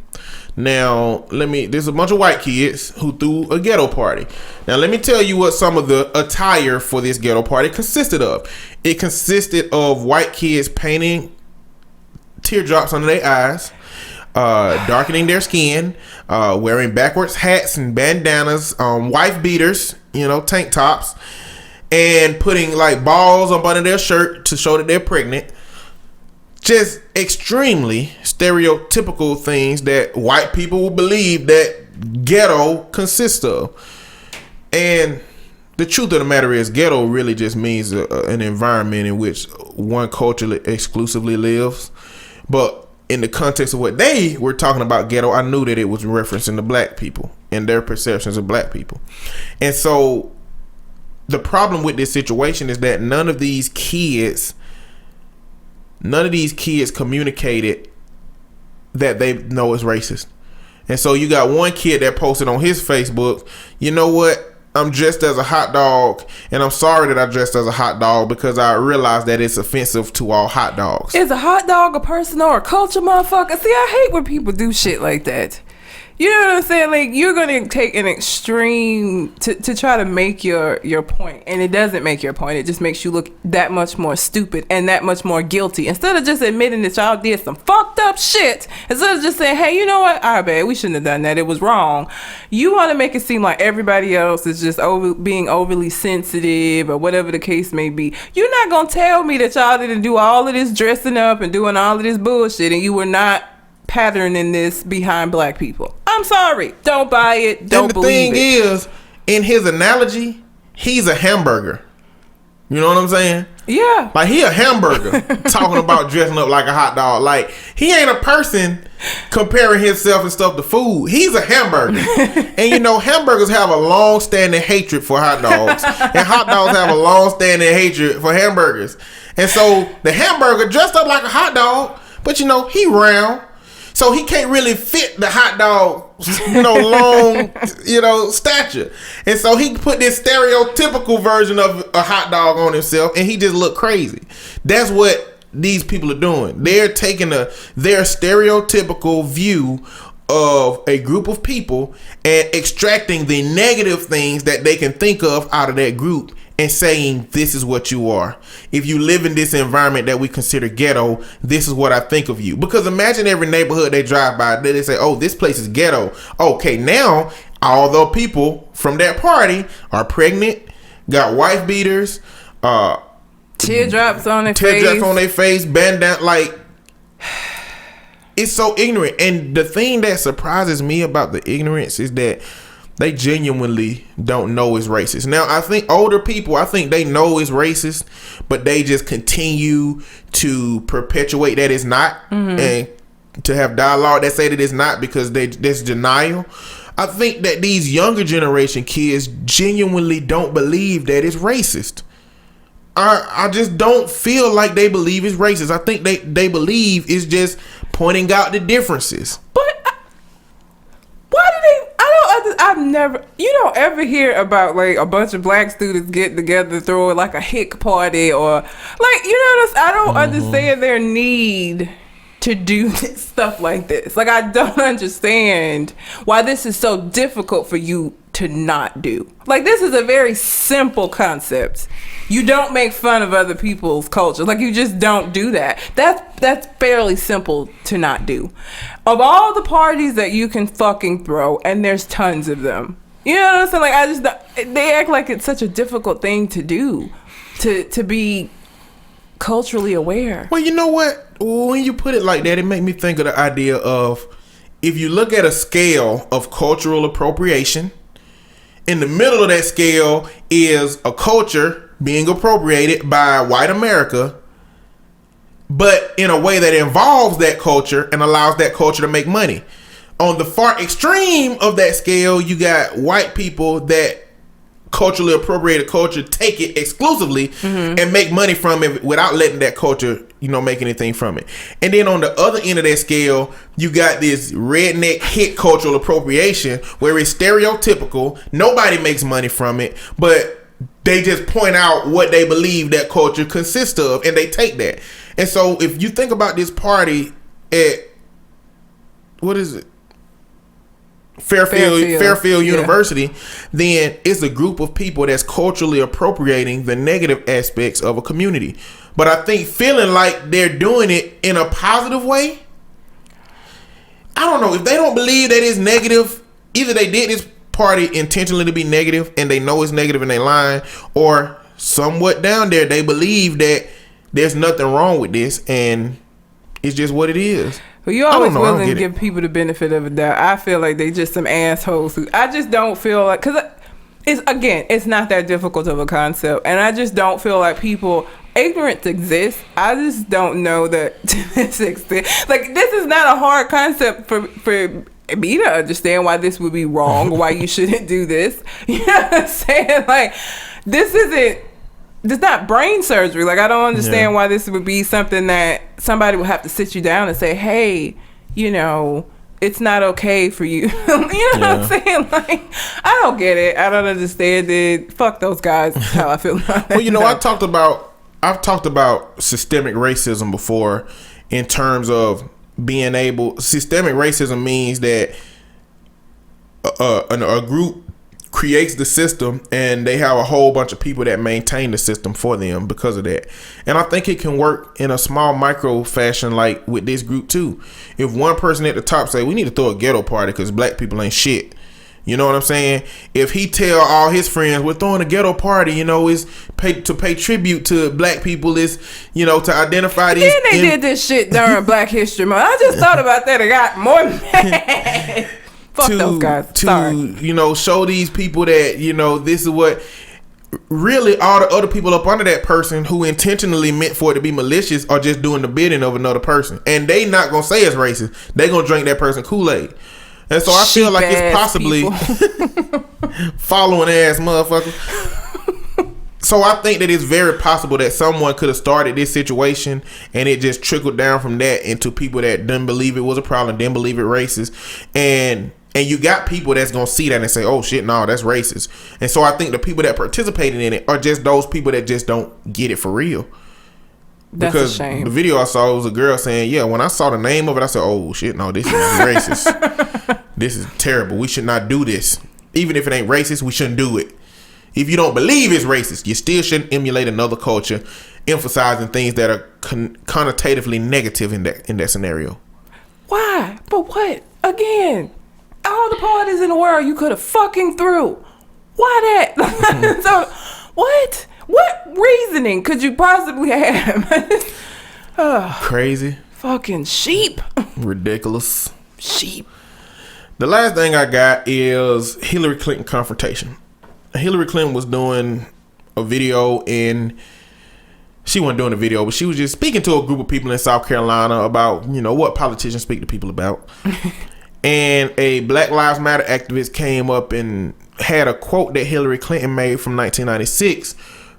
Now, there's a bunch of white kids who threw a ghetto party. Now, let me tell you what some of the attire for this ghetto party consisted of. It consisted of white kids painting teardrops under their eyes, darkening their skin, wearing backwards hats and bandanas, wife beaters, tank tops, and putting like balls up under their shirt to show that they're pregnant. Just extremely stereotypical things that white people will believe that ghetto consists of. And the truth of the matter is, ghetto really just means an environment in which one culture exclusively lives. But in the context of what they were talking about ghetto, I knew that it was referencing the black people and their perceptions of black people. And so the problem with this situation is that none of these kids communicated that they know it's racist. And so you got one kid that posted on his Facebook, you know what? I'm dressed as a hot dog, and I'm sorry that I dressed as a hot dog because I realized that it's offensive to all hot dogs. Is a hot dog a person or a culture, motherfucker? See, I hate when people do shit like that. You know what I'm saying? Like, you're gonna take an extreme to try to make your point, and it doesn't make your point. It just makes you look that much more stupid and that much more guilty. Instead of just admitting that y'all did some fucked up shit, instead of just saying, "Hey, you know what? Our bad. We shouldn't have done that. It was wrong." You want to make it seem like everybody else is just being overly sensitive or whatever the case may be. You're not gonna tell me that y'all didn't do all of this dressing up and doing all of this bullshit, and you were not patterning this behind black people. I'm sorry. Don't buy it. Don't believe it. And the thing is, in his analogy, he's a hamburger. You know what I'm saying? Yeah. Like, he a hamburger talking about dressing up like a hot dog. Like, he ain't a person comparing himself and stuff to food. He's a hamburger. And hamburgers have a long-standing hatred for hot dogs. And hot dogs have a long-standing hatred for hamburgers. And so the hamburger dressed up like a hot dog, but he round. So he can't really fit the hot dog, long, stature. And so he put this stereotypical version of a hot dog on himself, and he just looked crazy. That's what these people are doing. They're taking their stereotypical view of a group of people and extracting the negative things that they can think of out of that group and saying, this is what you are. If you live in this environment that we consider ghetto, this is what I think of you. Because imagine every neighborhood they drive by, they say, oh, this place is ghetto. Okay, now all the people from that party are pregnant, got wife beaters, teardrops on their face, bandana, like, it's so ignorant. And the thing that surprises me about the ignorance is that they genuinely don't know it's racist. Now, I think older people, I think they know it's racist, but they just continue to perpetuate that it's not, and to have dialogue that say that it's not because there's denial. I think that these younger generation kids genuinely don't believe that it's racist. I just don't feel like they believe it's racist. I think they believe it's just pointing out the differences. But why do they? I've never. You don't ever hear about like a bunch of black students getting together, throwing like a hick party, or like, I don't understand their need to do stuff like this. Like, I don't understand why this is so difficult for you to not do. Like, this is a very simple concept. You don't make fun of other people's culture. Like, you just don't do that. That's fairly simple to not do. Of all the parties that you can fucking throw, and there's tons of them, you know what I'm saying? Like, they act like it's such a difficult thing to do, to be culturally aware. Well, you know what? When you put it like that, it make me think of the idea of, if you look at a scale of cultural appropriation, in the middle of that scale is a culture being appropriated by white America, but in a way that involves that culture and allows that culture to make money. On the far extreme of that scale, you got white people that culturally appropriated culture, take it exclusively and make money from it without letting that culture, make anything from it. And then on the other end of that scale, you got this redneck hit cultural appropriation where it's stereotypical, nobody makes money from it, but they just point out what they believe that culture consists of, and they take that. And so if you think about this party at, what is it? Fairfield University, then it's a group of people that's culturally appropriating the negative aspects of a community. But I think feeling like they're doing it in a positive way, I don't know. If they don't believe that it's negative, either they did this party intentionally to be negative and they know it's negative and they lying, or somewhat down there they believe that there's nothing wrong with this and it's just what it is. Well, you're always willing to give people the benefit of a doubt. I feel like they just some assholes who, I just don't feel like, because it's not that difficult of a concept, and I just don't feel like ignorance exists. I just don't know that to this extent. Like, this is not a hard concept for me to understand why this would be wrong, why you shouldn't do this. You know what I'm saying? Like, it's not brain surgery. Like, I don't understand why this would be something that somebody would have to sit you down and say, hey, it's not okay for you. You know what I'm saying? Like, I don't get it. I don't understand it. Fuck those guys. That's how I feel about it. Well, I've talked about systemic racism before, in terms of being able. Systemic racism means that a group creates the system and they have a whole bunch of people that maintain the system for them because of that. And I think it can work in a small micro fashion, like with this group too. If one person at the top say, we need to throw a ghetto party because black people ain't shit, you know what I'm saying? If he tell all his friends, we're throwing a ghetto party, is to pay tribute to black people, is, to identify these. Then they did this shit during Black History Month. I just thought about that and got more mad. Fuck those guys. To show these people that this is what really all the other people up under that person who intentionally meant for it to be malicious are just doing the bidding of another person, and they not gonna say it's racist. They gonna drink that person Kool-Aid. And so I feel like it's possibly following ass motherfuckers. So I think that it's very possible that someone could have started this situation and it just trickled down from that into people that didn't believe it was a problem, didn't believe it racist. And you got people that's going to see that and say, oh shit, no, that's racist. And so I think the people that participated in it are just those people that just don't get it for real. That's because a shame. The video I saw was a girl saying, yeah, when I saw the name of it, I said, oh shit, no, this is racist. This is terrible. We should not do this. Even if it ain't racist, we shouldn't do it. If you don't believe it's racist, you still shouldn't emulate another culture, emphasizing things that are connotatively negative in that scenario. Why? But what? Again, all the parties in the world you could have fucking threw. Why that? So, what? What reasoning could you possibly have? Crazy. Fucking sheep. Ridiculous. Sheep. The last thing I got is Hillary Clinton confrontation. Hillary Clinton was doing a video she wasn't doing a video, but she was just speaking to a group of people in South Carolina about, what politicians speak to people about. And a Black Lives Matter activist came up and had a quote that Hillary Clinton made from 1996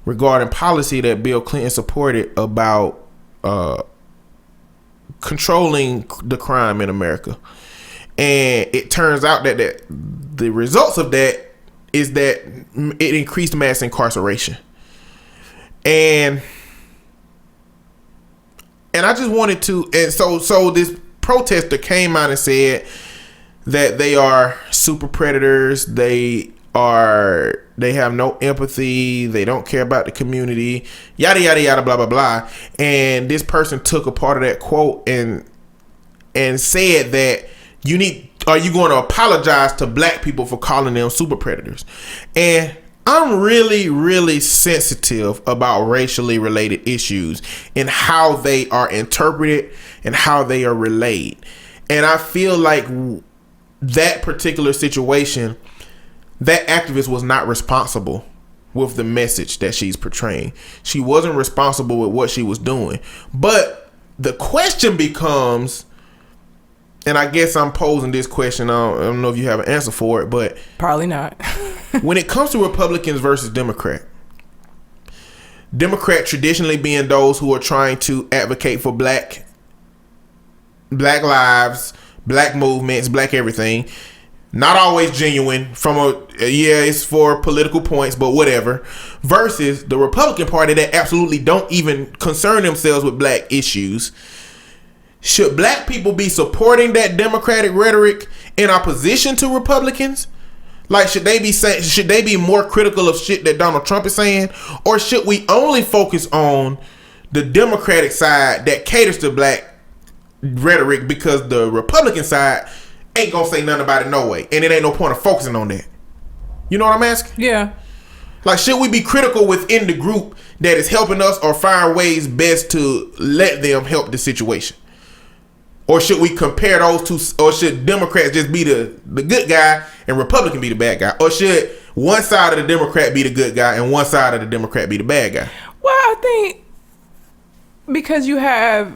regarding policy that Bill Clinton supported about controlling the crime in America. And it turns out that the results of that is that it increased mass incarceration. And I just wanted to, and so this protester came out and said that they are super predators. They have no empathy. They don't care about the community. Yada yada yada blah blah blah. And this person took a part of that quote and said that are you going to apologize to black people for calling them super predators? And I'm really, really sensitive about racially related issues and how they are interpreted and how they are relayed. And I feel like that particular situation, that activist was not responsible with the message that she's portraying. She wasn't responsible with what she was doing. But the question becomes, and I guess I'm posing this question, I don't know if you have an answer for it, but probably not. When it comes to Republicans versus Democrat traditionally being those who are trying to advocate for black lives, black movements, black everything, not always genuine it's for political points, but whatever, versus the Republican Party that absolutely don't even concern themselves with black issues. Should black people be supporting that Democratic rhetoric in opposition to Republicans? Like, should they be more critical of shit that Donald Trump is saying? Or should we only focus on the Democratic side that caters to black rhetoric because the Republican side ain't gonna say nothing about it no way, and it ain't no point of focusing on that? You know what I'm asking? Yeah. Like, should we be critical within the group that is helping us, or find ways best to let them help the situation? Or should we compare those two? Or should Democrats just be the good guy and Republican be the bad guy? Or should one side of the Democrat be the good guy and one side of the Democrat be the bad guy? Well, I think because you have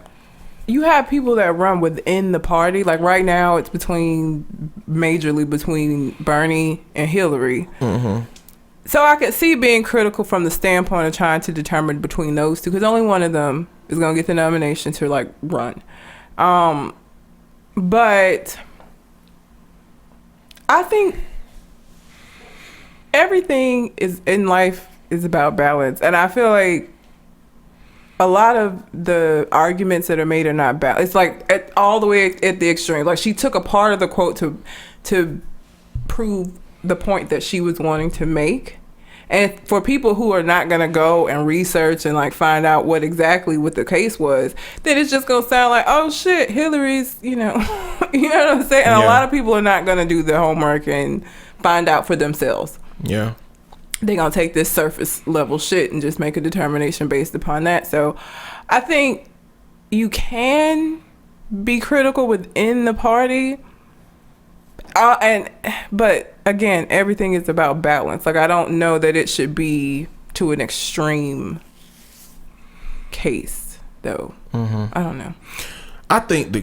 people that run within the party. Like right now, it's majorly between Bernie and Hillary. Mm-hmm. So I could see being critical from the standpoint of trying to determine between those two, because only one of them is going to get the nomination to run. But I think everything is in life is about balance, and I feel like a lot of the arguments that are made are not balanced. It's all the way at the extreme. Like, she took a part of the quote to prove the point that she was wanting to make. And for people who are not going to go and research and find out what the case was, then it's just going to sound like, oh shit, Hillary's, you know what I'm saying? And a lot of people are not going to do the homework and find out for themselves. Yeah. They're going to take this surface level shit and just make a determination based upon that. So I think you can be critical within the party. But again, everything is about balance. I don't know that it should be to an extreme case, though. Mm-hmm. I don't know. I think the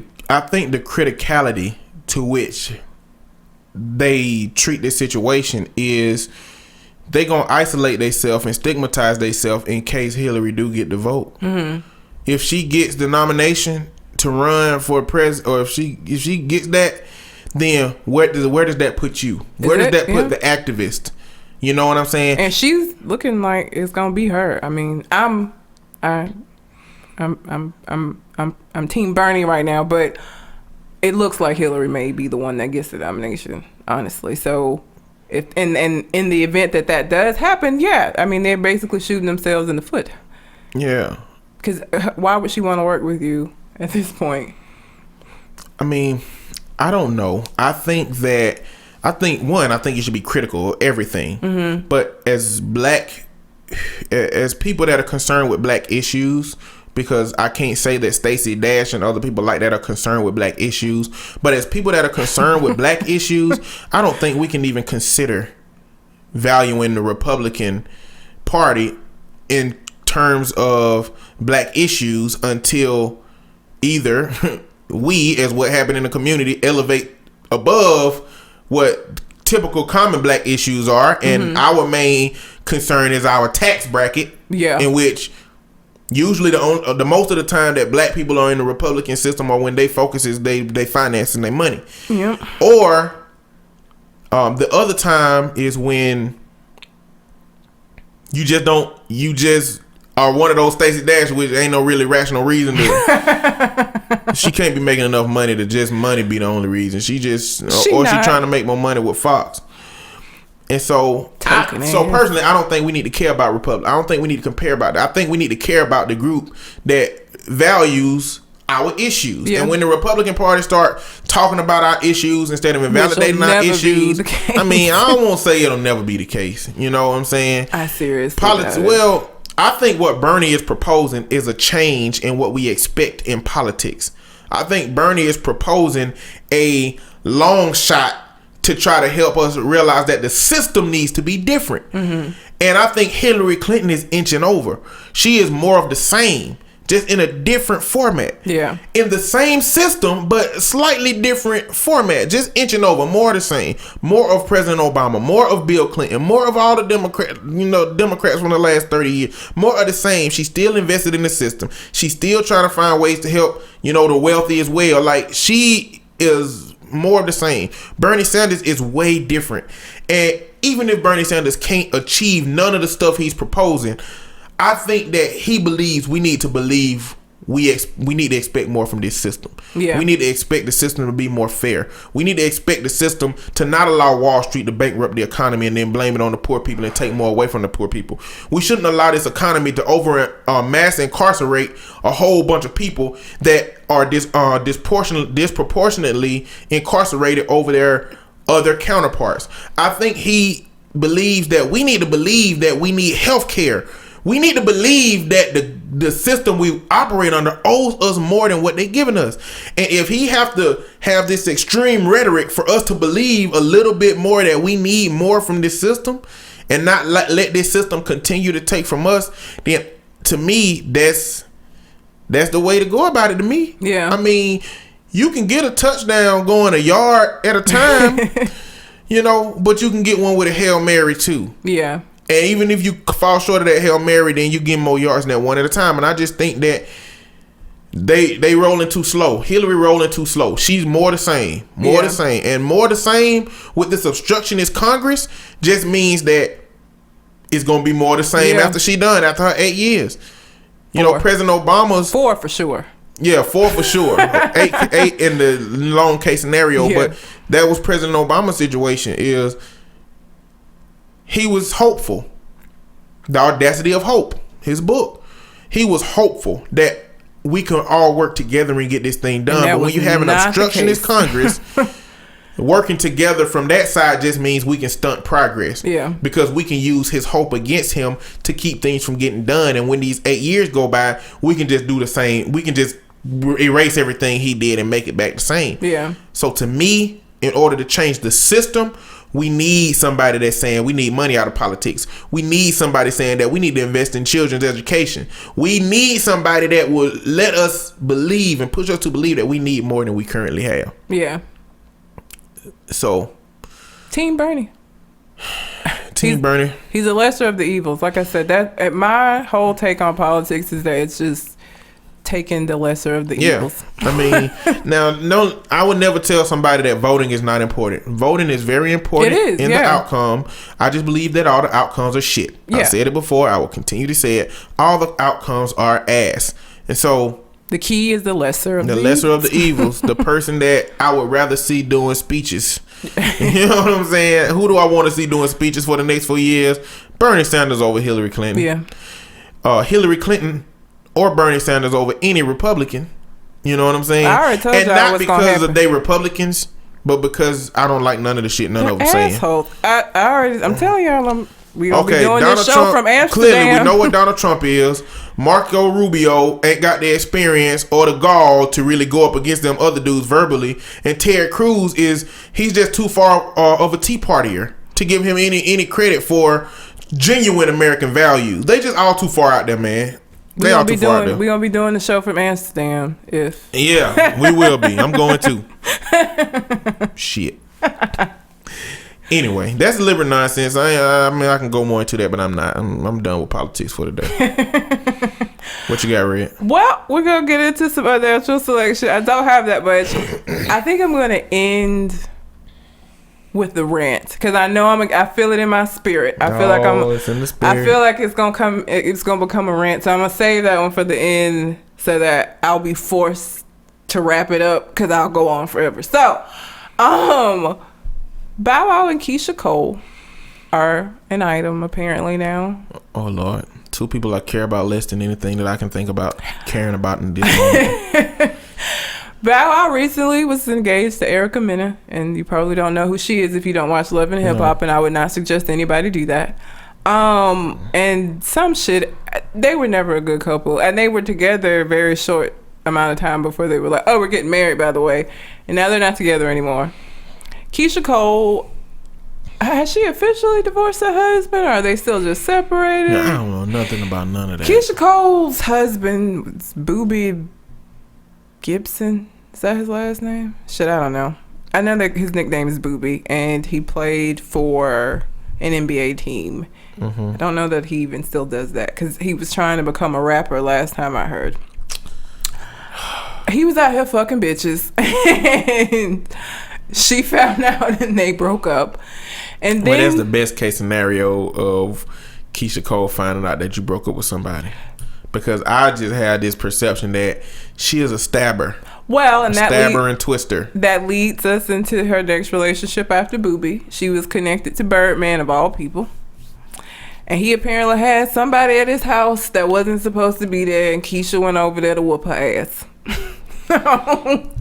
criticality to which they treat this situation is they gonna isolate themselves and stigmatize themselves in case Hillary do get the vote. Mm-hmm. If she gets the nomination to run for president, or if she gets that, then where does that put you? Where does that put the activist? You know what I'm saying? And she's looking like it's gonna be her. I mean, I'm Team Bernie right now, but it looks like Hillary may be the one that gets the nomination, honestly. So, if and in the event that does happen, yeah, I mean, they're basically shooting themselves in the foot. Yeah. Because why would she want to work with you at this point? I mean, I don't know. I think you should be critical of everything. Mm-hmm. But as people that are concerned with black issues, because I can't say that Stacey Dash and other people like that are concerned with black issues. But as people that are concerned with black issues, I don't think we can even consider valuing the Republican Party in terms of black issues until either we, as what happened in the community, elevate above what typical common black issues are, and our main concern is our tax bracket, in which usually the most of the time that black people are in the Republican system, or when they focus is they financing their money. Or the other time is when you just are one of those Stacey Dash, which ain't no really rational reason to. She can't be making enough money to just money be the only reason. She trying to make more money with Fox. And so, personally, I don't think we need to care about Republic. I don't think we need to compare about that. I think we need to care about the group that values our issues. And when the Republican Party start talking about our issues instead of invalidating our issues, I mean, I don't want to say it'll never be the case. You know what I'm saying? I seriously. Well, I think what Bernie is proposing is a change in what we expect in politics. I think Bernie is proposing a long shot to try to help us realize that the system needs to be different. And I think Hillary Clinton is inching over. She is more of the same, just in a different format. In the same system, but slightly different format, just inching over, more of the same. More of President Obama, more of Bill Clinton, more of all the Democrats from the last 30 years, more of the same. She's still invested in the system. She's still trying to find ways to help, the wealthy as well. Like, she is more of the same. Bernie Sanders is way different. And even if Bernie Sanders can't achieve none of the stuff he's proposing, I think that he believes we need to believe we need to expect more from this system. We need to expect the system to be more fair. We need to expect the system to not allow Wall Street to bankrupt the economy and then blame it on the poor people and take more away from the poor people. We shouldn't allow this economy to mass incarcerate a whole bunch of people that are disproportionately incarcerated over their other counterparts. I think he believes that we need to believe that we need health care. We need to believe that the system we operate under owes us more than what they're giving us. And if he have to have this extreme rhetoric for us to believe a little bit more that we need more from this system and not let this system continue to take from us, then to me, that's the way to go about it to me. I mean, you can get a touchdown going a yard at a time, but you can get one with a Hail Mary too. And even if you fall short of that Hail Mary, then you get more yards than that one at a time. And I just think that they rolling too slow. Hillary rolling too slow. She's more the same. The same. And more the same with this obstructionist Congress just means that it's going to be more the same after she done, after her 8 years. President Obama's 4 for sure. 4 for sure. 8 in the long case scenario. But that was President Obama's situation is... He was hopeful. The Audacity of Hope, his book. He was hopeful that we can all work together and get this thing done. But when you have an obstructionist Congress, working together from that side just means we can stunt progress. Because we can use his hope against him to keep things from getting done. And when these 8 years go by, we can just do the same. We can just erase everything he did and make it back the same. So to me, in order to change the system, we need somebody that's saying we need money out of politics. We need somebody saying that we need to invest in children's education. We need somebody that will let us believe and push us to believe that we need more than we currently have. So, Team Bernie. Bernie. He's a lesser of the evils. Like I said, that my whole take on politics is that it's just taking the lesser of the evils. I mean, I would never tell somebody that voting is not important. Voting is very important in the outcome. I just believe that all the outcomes are shit. I said it before. I will continue to say it. All the outcomes are ass. And so the key is the lesser of the evils. The person that I would rather see doing speeches. You know what I'm saying? Who do I want to see doing speeches for the next 4 years? Bernie Sanders over Hillary Clinton. Hillary Clinton or Bernie Sanders over any Republican. You know what I'm saying? I already told and y'all not what's gonna because happen. of they Republicans, but because I don't like none of the shit none of them saying. I'm telling y'all, We gonna be doing this show from Amsterdam. Clearly, we know what Donald Trump is. Marco Rubio ain't got the experience or the gall to really go up against them other dudes verbally. And Ted Cruz he's just too far of a Tea Partier to give him any credit for genuine American values. They just all too far out there, man. They all too far out there. We gonna be doing the show from Amsterdam Yeah, we will be. I'm going to. Shit. Anyway, that's deliberate nonsense. I mean, I can go more into that, but I'm not. I'm done with politics for today. What you got, Red? Well, we're gonna get into some other actual selection. I don't have that much. I think I'm gonna end with the rant because I know I feel it in my spirit. I feel like it's in the spirit. I feel like it's gonna come. It's gonna become a rant. So I'm gonna save that one for the end so that I'll be forced to wrap it up because I'll go on forever. So, Bow Wow and Keisha Cole are an item apparently now. Oh Lord, two people I care about less than anything that I can think about caring about in this moment. Bow Wow recently was engaged to Erica Mena, and you probably don't know who she is if you don't watch Love and Hip Hop, and I would not suggest anybody do that. And some shit, they were never a good couple, and they were together a very short amount of time before they were like, oh, we're getting married, by the way, and now they're not together anymore. Keisha Cole, has she officially divorced her husband, or are they still just separated? I don't know nothing about none of that. Keisha Cole's husband was Boobie Gibson. Is that his last name? Shit, I don't know. I know that his nickname is Boobie, and he played for an NBA team. Mm-hmm. I don't know that he even still does that, because he was trying to become a rapper last time I heard. He was out here fucking bitches, and she found out and they broke up. And then that's the best case scenario of Keisha Cole finding out that you broke up with somebody. Because I just had this perception that she is a stabber. Well, and stabber and twister. That leads us into her next relationship after Boobie. She was connected to Birdman of all people. And he apparently had somebody at his house that wasn't supposed to be there, and Keisha went over there to whoop her ass.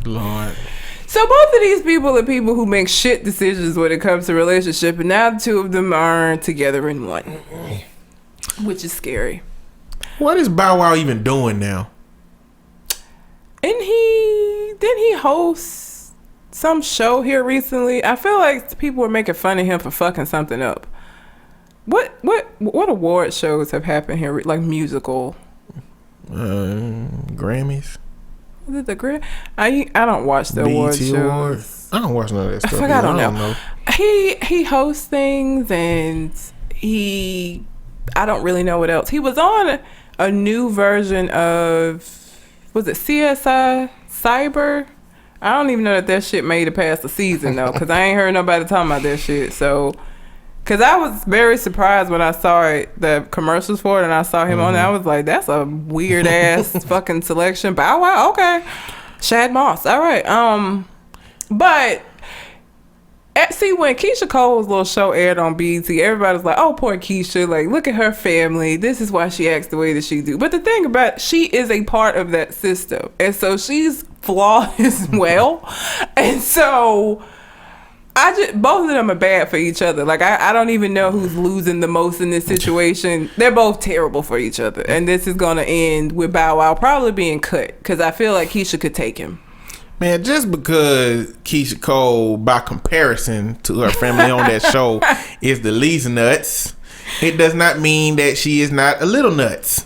Lord. So both of these people are people who make shit decisions when it comes to relationship, and now the two of them are together in one, which is scary. What is Bow Wow even doing now? Didn't he host some show here recently? I feel like people were making fun of him for fucking something up. What award shows have happened here, like musical? Grammys. Is it the Grammy? I don't watch the award shows. I don't watch none of that stuff. I don't know. He hosts things, and I don't really know what else. He was on a new version of, was it CSI Cyber? I don't even know that shit made it past the season though, because I ain't heard nobody talking about that shit. So, because I was very surprised when I saw it, the commercials for it, and I saw him on it. I was like, that's a weird ass fucking selection. Bow Wow, okay. Shad Moss, all right. But see, when Keisha Cole's little show aired on BET, everybody was like, oh, poor Keisha, like, look at her family, this is why she acts the way that she do. But the thing about it, she is a part of that system, and so she's flawed as well. And so both of them are bad for each other. Like, I don't even know who's losing the most in this situation. They're both terrible for each other, and this is gonna end with Bow Wow probably being cut, because I feel like Keisha could take him. Man, just because Keisha Cole, by comparison to her family on that show, is the least nuts, it does not mean that she is not a little nuts.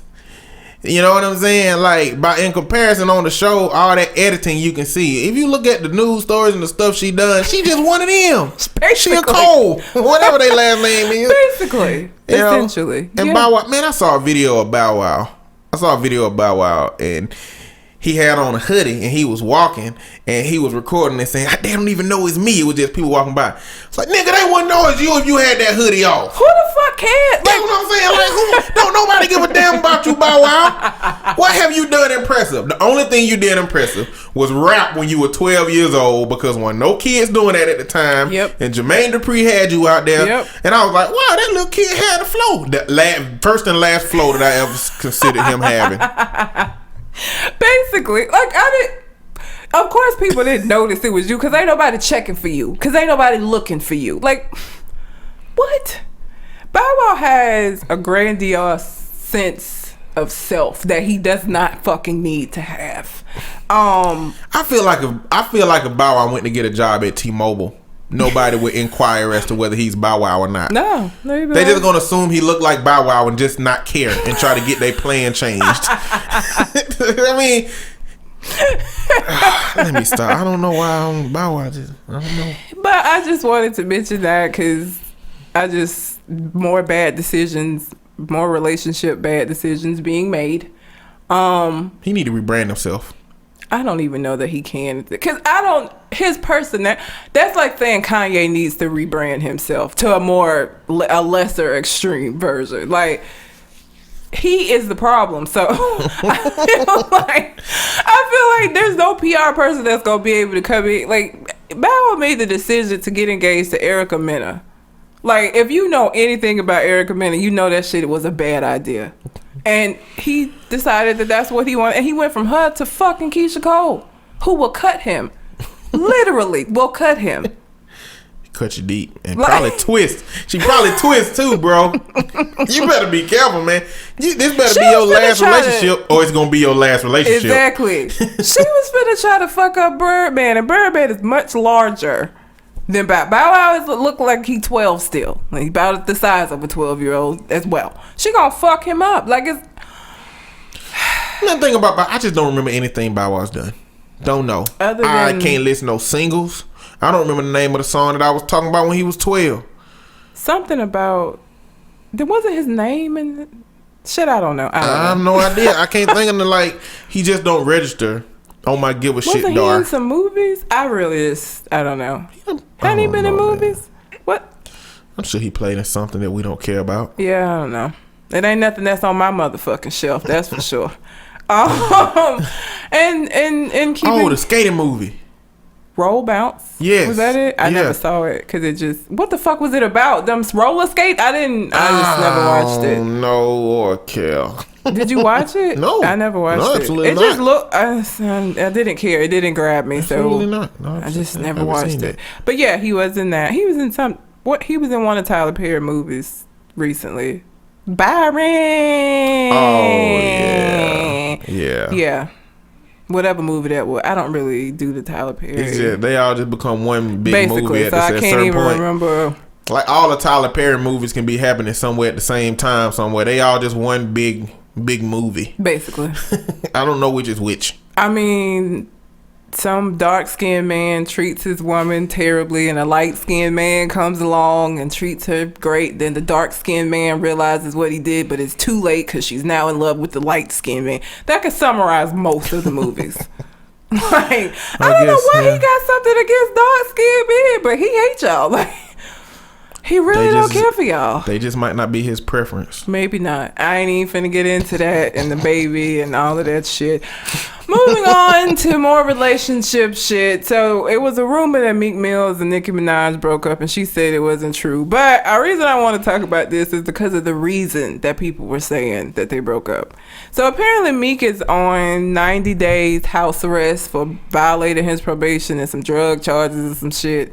You know what I'm saying? Like, in comparison on the show, all that editing you can see. If you look at the news stories and the stuff she done, she just one of them. Basically. She a Cole, whatever their last name is. Basically, essentially. And Bow Wow, man, I saw a video of Bow Wow, and he had on a hoodie, and he was walking, and he was recording and saying, they don't even know it's me. It was just people walking by. It's like, nigga, they wouldn't know it's you if you had that hoodie off. Who the fuck cares? That's what I'm saying. Like, don't nobody give a damn about you, Bow Wow. What have you done impressive? The only thing you did impressive was rap when you were 12 years old, because when no kids doing that at the time. Yep. And Jermaine Dupri had you out there. Yep. And I was like, wow, that little kid had a flow. The first and last flow that I ever considered him having. Basically, like, of course people didn't notice it was you, because ain't nobody checking for you, because ain't nobody looking for you. Like, what? Bow Wow has a grandiose sense of self that he does not fucking need to have. I feel like if Bow Wow went to get a job at T-Mobile, nobody would inquire as to whether he's Bow Wow or not. No, they just gonna assume he looked like Bow Wow and just not care and try to get their plan changed. I mean, let me stop. I don't know why Bow Wow. I don't know. But I just wanted to mention that because more bad decisions, more relationship bad decisions being made. He need to rebrand himself. I don't even know that he can, because his person, that's like saying Kanye needs to rebrand himself to a lesser extreme version. Like, he is the problem. So I feel like there's no PR person that's gonna be able to come in. Like, Bow Wow made the decision to get engaged to Erica Mena. Like, if you know anything about Erica Mena, you know that shit was a bad idea. And he decided that that's what he wanted. And he went from her to fucking Keisha Cole, who will cut him. Literally will cut him. Cut you deep. And probably twist. She probably twist too, bro. You better be careful, man. This better be your last relationship, or it's going to be your last relationship. Exactly. She was finna try to fuck up Birdman, and Birdman is much larger than Bow Wow. Look like he's 12 still. Like, he about the size of a 12-year-old as well. She gonna fuck him up. Like, it's... Nothing about Bow. I just don't remember anything Bow Wow's done. Don't know. I can't listen to no singles. I don't remember the name of the song that I was talking about when he was 12. Something about... There wasn't his name in... Shit, I don't know. I have no idea. I can't think of the, like... He just don't register on my give a shit Wasn't he in some movies? I don't know. Hadn't he been in movies? Man. What? I'm sure he played in something that we don't care about. Yeah, I don't know. It ain't nothing that's on my motherfucking shelf, that's for sure. And keeping... the skating movie. Roll Bounce? Yes. Was that it? I never saw it because it just... What the fuck was it about? Them roller skates? I just never watched it. No, or care. Did you watch it? No. I never watched it. Absolutely it not. Just looked... I didn't care. It didn't grab me. Absolutely not. No, I just never watched it. But yeah, he was in that. He was in some... He was in one of Tyler Perry movies recently. Byron! Oh, yeah. Yeah. Yeah. Whatever movie that was. I don't really do the Tyler Perry. They all just become one big movie at a certain point. Remember. Like, all the Tyler Perry movies can be happening somewhere at the same time somewhere. They all just one big movie. Basically. I don't know which is which. I mean, some dark-skinned man treats his woman terribly, and a light-skinned man comes along and treats her great. Then the dark-skinned man realizes what he did, but it's too late because she's now in love with the light-skinned man. That could summarize most of the movies. Like, I don't know why he got something against dark-skinned men, but he hates y'all. Like, he really don't care for y'all. They just might not be his preference. Maybe not. I ain't even finna get into that and the baby and all of that shit. Moving on to more relationship shit. So it was a rumor that Meek Mills and Nicki Minaj broke up, and she said it wasn't true. But a reason I want to talk about this is because of the reason that people were saying that they broke up. So apparently Meek is on 90 days house arrest for violating his probation and some drug charges and some shit.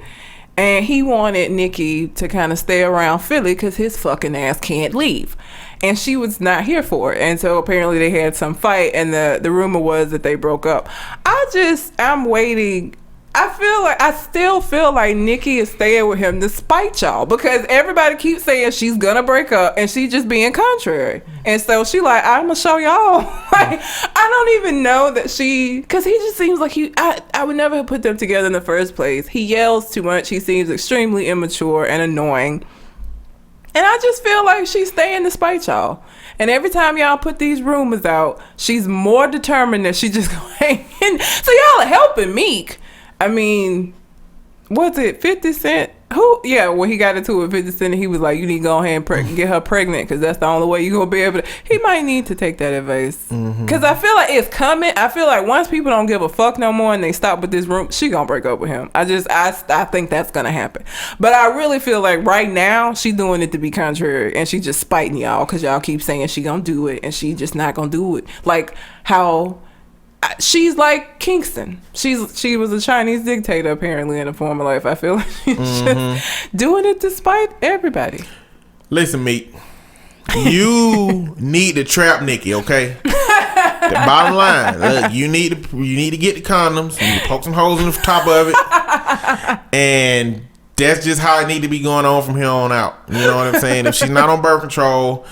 And he wanted Nicki to kind of stay around Philly because his fucking ass can't leave. And she was not here for it. And so apparently they had some fight, and the rumor was that they broke up. I'm waiting. I still feel like Nicki is staying with him despite y'all, because everybody keeps saying she's gonna break up and she just being contrary. And so she like, I'm gonna show y'all. Like, I don't even know that because he just seems like I would never have put them together in the first place. He yells too much. He seems extremely immature and annoying. And I just feel like she's staying despite y'all. And every time y'all put these rumors out, she's more determined that she just going in. So y'all are helping Meek. I mean, was it 50 Cent? When he got into it with 50 Cent, he was like, you need to go ahead and get her pregnant because that's the only way you're going to be able to. He might need to take that advice. Because I feel like it's coming. I feel like once people don't give a fuck no more and they stop with this room, she going to break up with him. I think that's going to happen. But I really feel like right now, she doing it to be contrary, and she just spiting y'all because y'all keep saying she going to do it and she just not going to do it. Like how... She's like Kingston. She was a Chinese dictator apparently in a former life. I feel like she's just doing it despite everybody. Listen, Meek. You need to trap Nikki, okay? The bottom line, look, you need to get the condoms. You need to poke some holes in the top of it, and that's just how it need to be going on from here on out. You know what I'm saying? If she's not on birth control,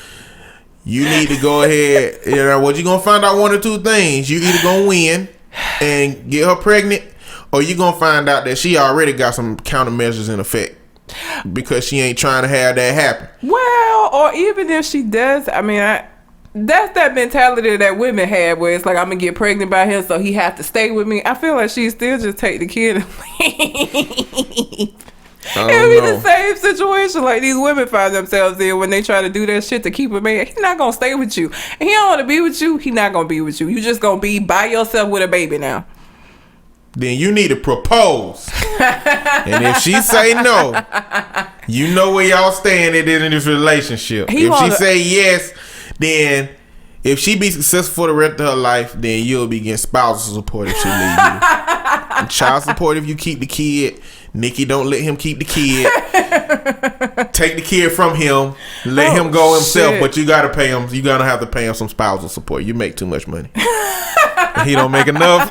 you need to go ahead. You know what, you gonna find out one or two things. You either gonna win and get her pregnant, or you gonna find out that she already got some countermeasures in effect because she ain't trying to have that happen. Well, or even if she does, I mean, that's that mentality that women have where it's like, I'm gonna get pregnant by him, so he has to stay with me. I feel like she still just take the kid and leave. It'll be the same situation like these women find themselves in when they try to do that shit to keep a man. He's not gonna stay with you, and he don't want to be with you. He not gonna be with you. You just gonna be by yourself with a baby now. Then you need to propose. And if she say no, you know where y'all stand in this relationship. If she say yes, then if she be successful for the rest of her life, then you'll be getting spousal support if she leave you. And child support if you keep the kid. Nikki, don't let him keep the kid. Take the kid from him. Let him go himself. Shit. But you gotta pay him. You gotta have to pay him some spousal support. You make too much money. He don't make enough.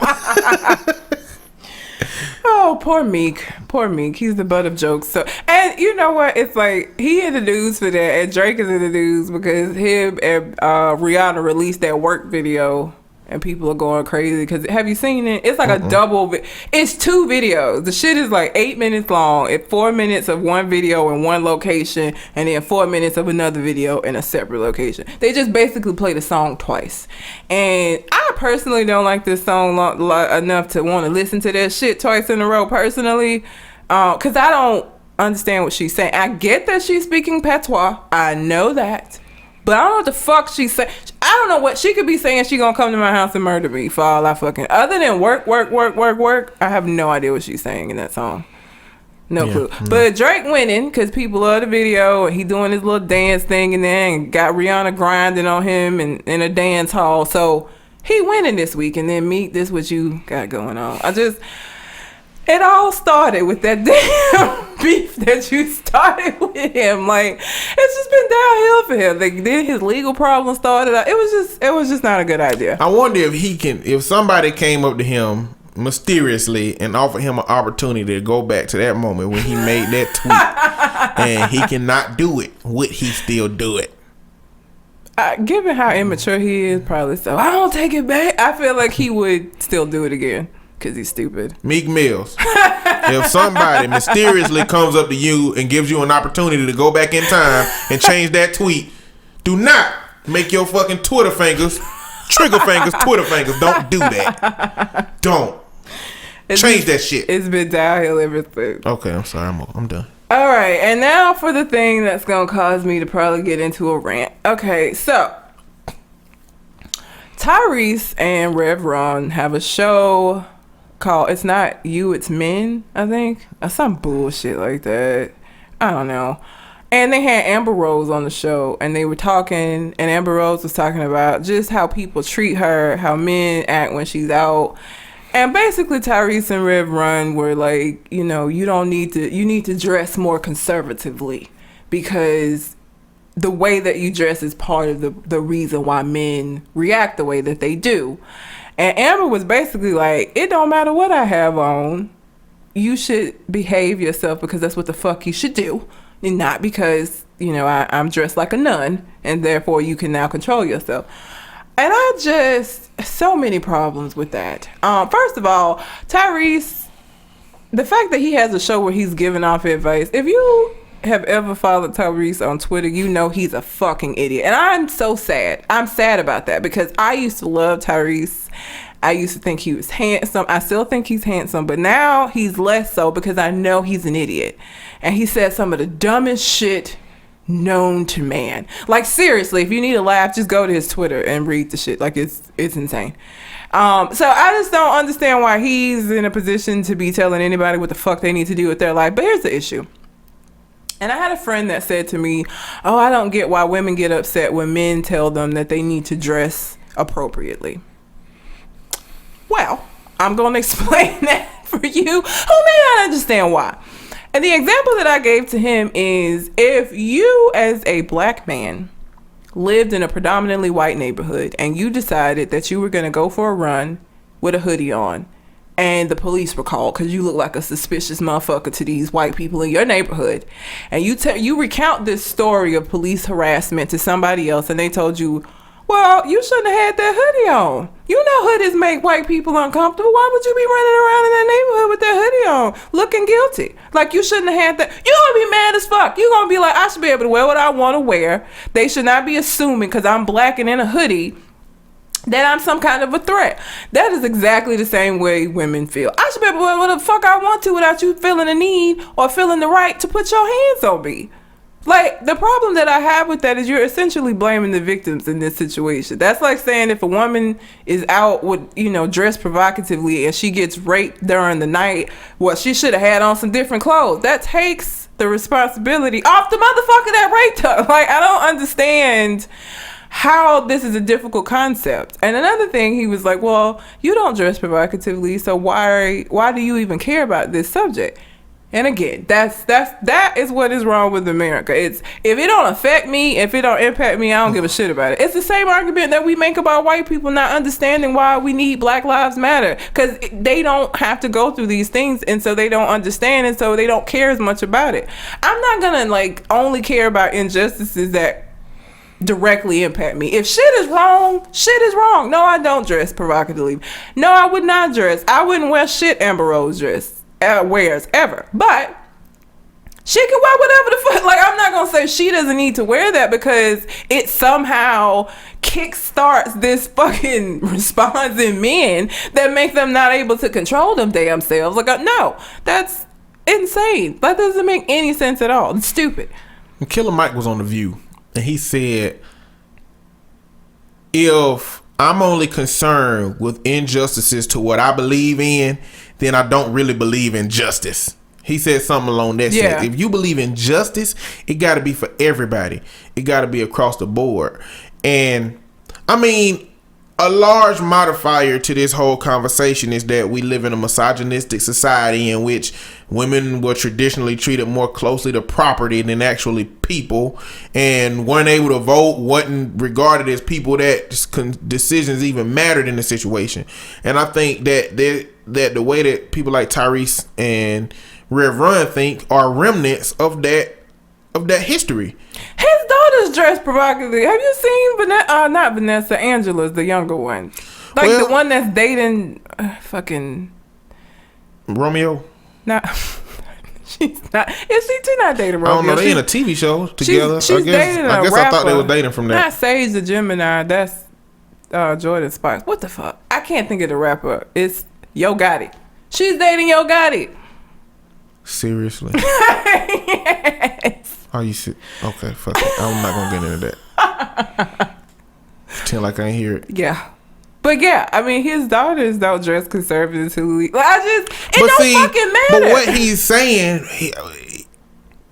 Oh, poor Meek. Poor Meek. He's the butt of jokes. So, and you know what? It's like he in the news for that, and Drake is in the news because him and Rihanna released that work video, and people are going crazy. Because have you seen it? It's like a double. It's 2 videos. The shit is like 8 minutes long. It's 4 minutes of one video in one location, and then 4 minutes of another video in a separate location. They just basically play the song twice. And I personally don't like this song enough to want to listen to that shit twice in a row personally, because I don't understand what she's saying. I get that she's speaking patois. I know that. But I don't know what the fuck she's saying. I don't know what she could be saying. She gonna come to my house and murder me for all I fucking. Other than work. I have no idea what she's saying in that song. No clue. No. But Drake winning because people love the video, and he doing his little dance thing in there, and got Rihanna grinding on him in a dance hall. So he winning this week, and then Meek, this what you got going on. It all started with that damn beef that you started with him. Like, it's just been downhill for him. Like, then his legal problem started. It was just not a good idea. I wonder if somebody came up to him mysteriously and offered him an opportunity to go back to that moment when he made that tweet, and he cannot do it, would he still do it? Given how immature he is, probably so. I don't take it back. I feel like he would still do it again. Because he's stupid. Meek Mills. If somebody mysteriously comes up to you and gives you an opportunity to go back in time and change that tweet, do not make your fucking Twitter fingers, trigger fingers, Twitter fingers. Don't do that. Don't. Change that shit. It's been downhill ever since. Okay, I'm sorry. I'm done. All right. And now for the thing that's going to cause me to probably get into a rant. Okay, so Tyrese and Rev Run have a show called It's Not You, It's Men, I think, or some bullshit like that. I don't know. And they had Amber Rose on the show, and they were talking, and Amber Rose was talking about just how people treat her, how men act when she's out. And basically Tyrese and Rev Run were like, you need to dress more conservatively, because the way that you dress is part of the reason why men react the way that they do. And Amber was basically like, it don't matter what I have on. You should behave yourself because that's what the fuck you should do. And not because, I'm dressed like a nun and therefore you can now control yourself. And so many problems with that. First of all, Tyrese, the fact that he has a show where he's giving off advice, if you have ever followed Tyrese on Twitter, you know he's a fucking idiot. And I'm so sad. I'm sad about that because I used to love Tyrese. I used to think he was handsome. I still think he's handsome, but now he's less so because I know he's an idiot. And he said some of the dumbest shit known to man. Like, seriously, if you need a laugh, just go to his Twitter and read the shit. Like, it's insane. So I just don't understand why he's in a position to be telling anybody what the fuck they need to do with their life. But here's the issue. And I had a friend that said to me, oh, I don't get why women get upset when men tell them that they need to dress appropriately. Well, I'm going to explain that for you who may not understand why. And the example that I gave to him is, if you as a black man lived in a predominantly white neighborhood and you decided that you were going to go for a run with a hoodie on, and the police were called because you look like a suspicious motherfucker to these white people in your neighborhood, and you recount this story of police harassment to somebody else, and they told you, well, you shouldn't have had that hoodie on. You know hoodies make white people uncomfortable. Why would you be running around in that neighborhood with that hoodie on, looking guilty? Like, you shouldn't have had that. You're going to be mad as fuck. You're going to be like, I should be able to wear what I want to wear. They should not be assuming because I'm black and in a hoodie that I'm some kind of a threat. That is exactly the same way women feel. I should be able to wear what the fuck I want to without you feeling the need or feeling the right to put your hands on me. Like, the problem that I have with that is you're essentially blaming the victims in this situation. That's like saying if a woman is out with, dressed provocatively and she gets raped during the night, well, she should have had on some different clothes. That takes the responsibility off the motherfucker that raped her. Like, I don't understand how this is a difficult concept. And another thing, he was like, well, you don't dress provocatively, so why do you even care about this subject? And again, that is what is wrong with America. It's, if it don't affect me, if it don't impact me, I don't give a shit about it. It's the same argument that we make about white people not understanding why we need Black Lives Matter, because they don't have to go through these things, and so they don't understand, and so they don't care as much about it. I'm not gonna only care about injustices that directly impact me. If shit is wrong, shit is wrong. No, I don't dress provocatively. No, I would not dress. I wouldn't wear shit Amber Rose wears ever. But she can wear whatever the fuck. Like, I'm not gonna say she doesn't need to wear that because it somehow kickstarts this fucking response in men that make them not able to control them damn selves. Like, no, that's insane. That doesn't make any sense at all. It's stupid. Killer Mike was on The View, and he said, if I'm only concerned with injustices to what I believe in, then I don't really believe in justice. He said something along that sense. If you believe in justice, it got to be for everybody. It got to be across the board. And I mean, a large modifier to this whole conversation is that we live in a misogynistic society in which women were traditionally treated more closely to property than actually people, and weren't able to vote, wasn't regarded as people that decisions even mattered in the situation. And I think that the way that people like Tyrese and Rev Run think are remnants of that history. His daughter's dressed provocatively. Have you seen not Vanessa, Angela's the younger one, the one that's dating fucking Romeo? Not. She's not. Is she not dating Romeo? I don't know. They in a TV show together. She's dating a rapper. I thought they were dating from that. Not Sage the Gemini. That's Jordan Sparks. What the fuck? I can't think of the rapper. It's Yo Gotti. She's dating Yo Gotti. Seriously? Yes. Are you okay, fuck it. I'm not gonna get into that. Pretend like I ain't hear it. Yeah. But yeah, I mean, his daughters don't dress conservatively. Fucking matter. But what he's saying,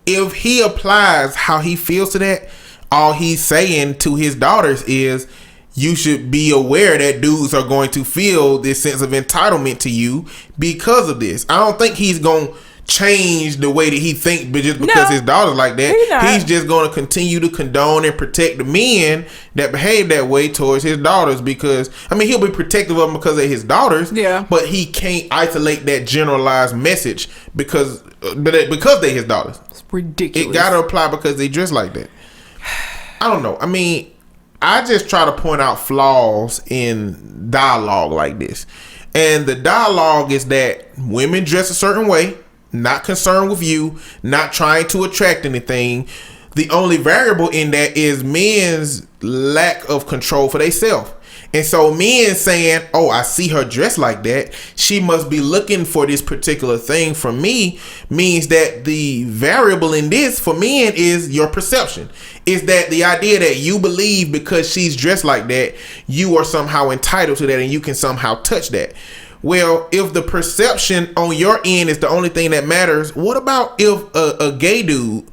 if he applies how he feels to that, all he's saying to his daughters is, you should be aware that dudes are going to feel this sense of entitlement to you because of this. I don't think he's going to change the way that he thinks, but just because his daughter's like that, he's just going to continue to condone and protect the men that behave that way towards his daughters. Because I mean, he'll be protective of them because of his daughters, but he can't isolate that generalized message because they his daughters. It's ridiculous. It got to apply because they dress like that. I don't know. I mean, I just try to point out flaws in dialogue like this, and the dialogue is that women dress a certain way, not concerned with you, not trying to attract anything. The only variable in that is men's lack of control for themselves. And so men saying, oh, I see her dressed like that, she must be looking for this particular thing from me, means that the variable in this for men is your perception. Is that the idea that you believe because she's dressed like that, you are somehow entitled to that and you can somehow touch that. Well, if the perception on your end is the only thing that matters, what about if a gay dude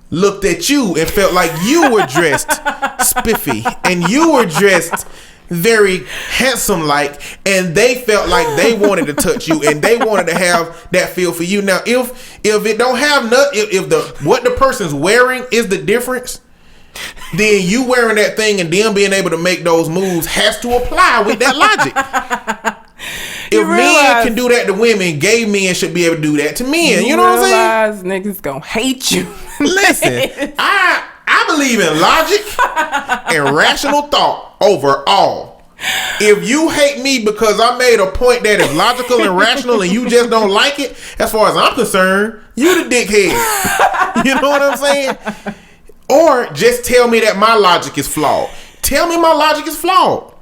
looked at you and felt like you were dressed spiffy and you were dressed very handsome like, and they felt like they wanted to touch you and they wanted to have that feel for you. Now if it don't have if the what the person's wearing is the difference, then you wearing that thing and them being able to make those moves has to apply with that logic. If men can do that to women, gay men should be able to do that to men. You know what I'm saying? Niggas gonna hate you. Listen, I believe in logic and rational thought overall. If you hate me because I made a point that is logical and rational and you just don't like it, as far as I'm concerned, you the dickhead. You know what I'm saying? Or just tell me that my logic is flawed. Tell me my logic is flawed.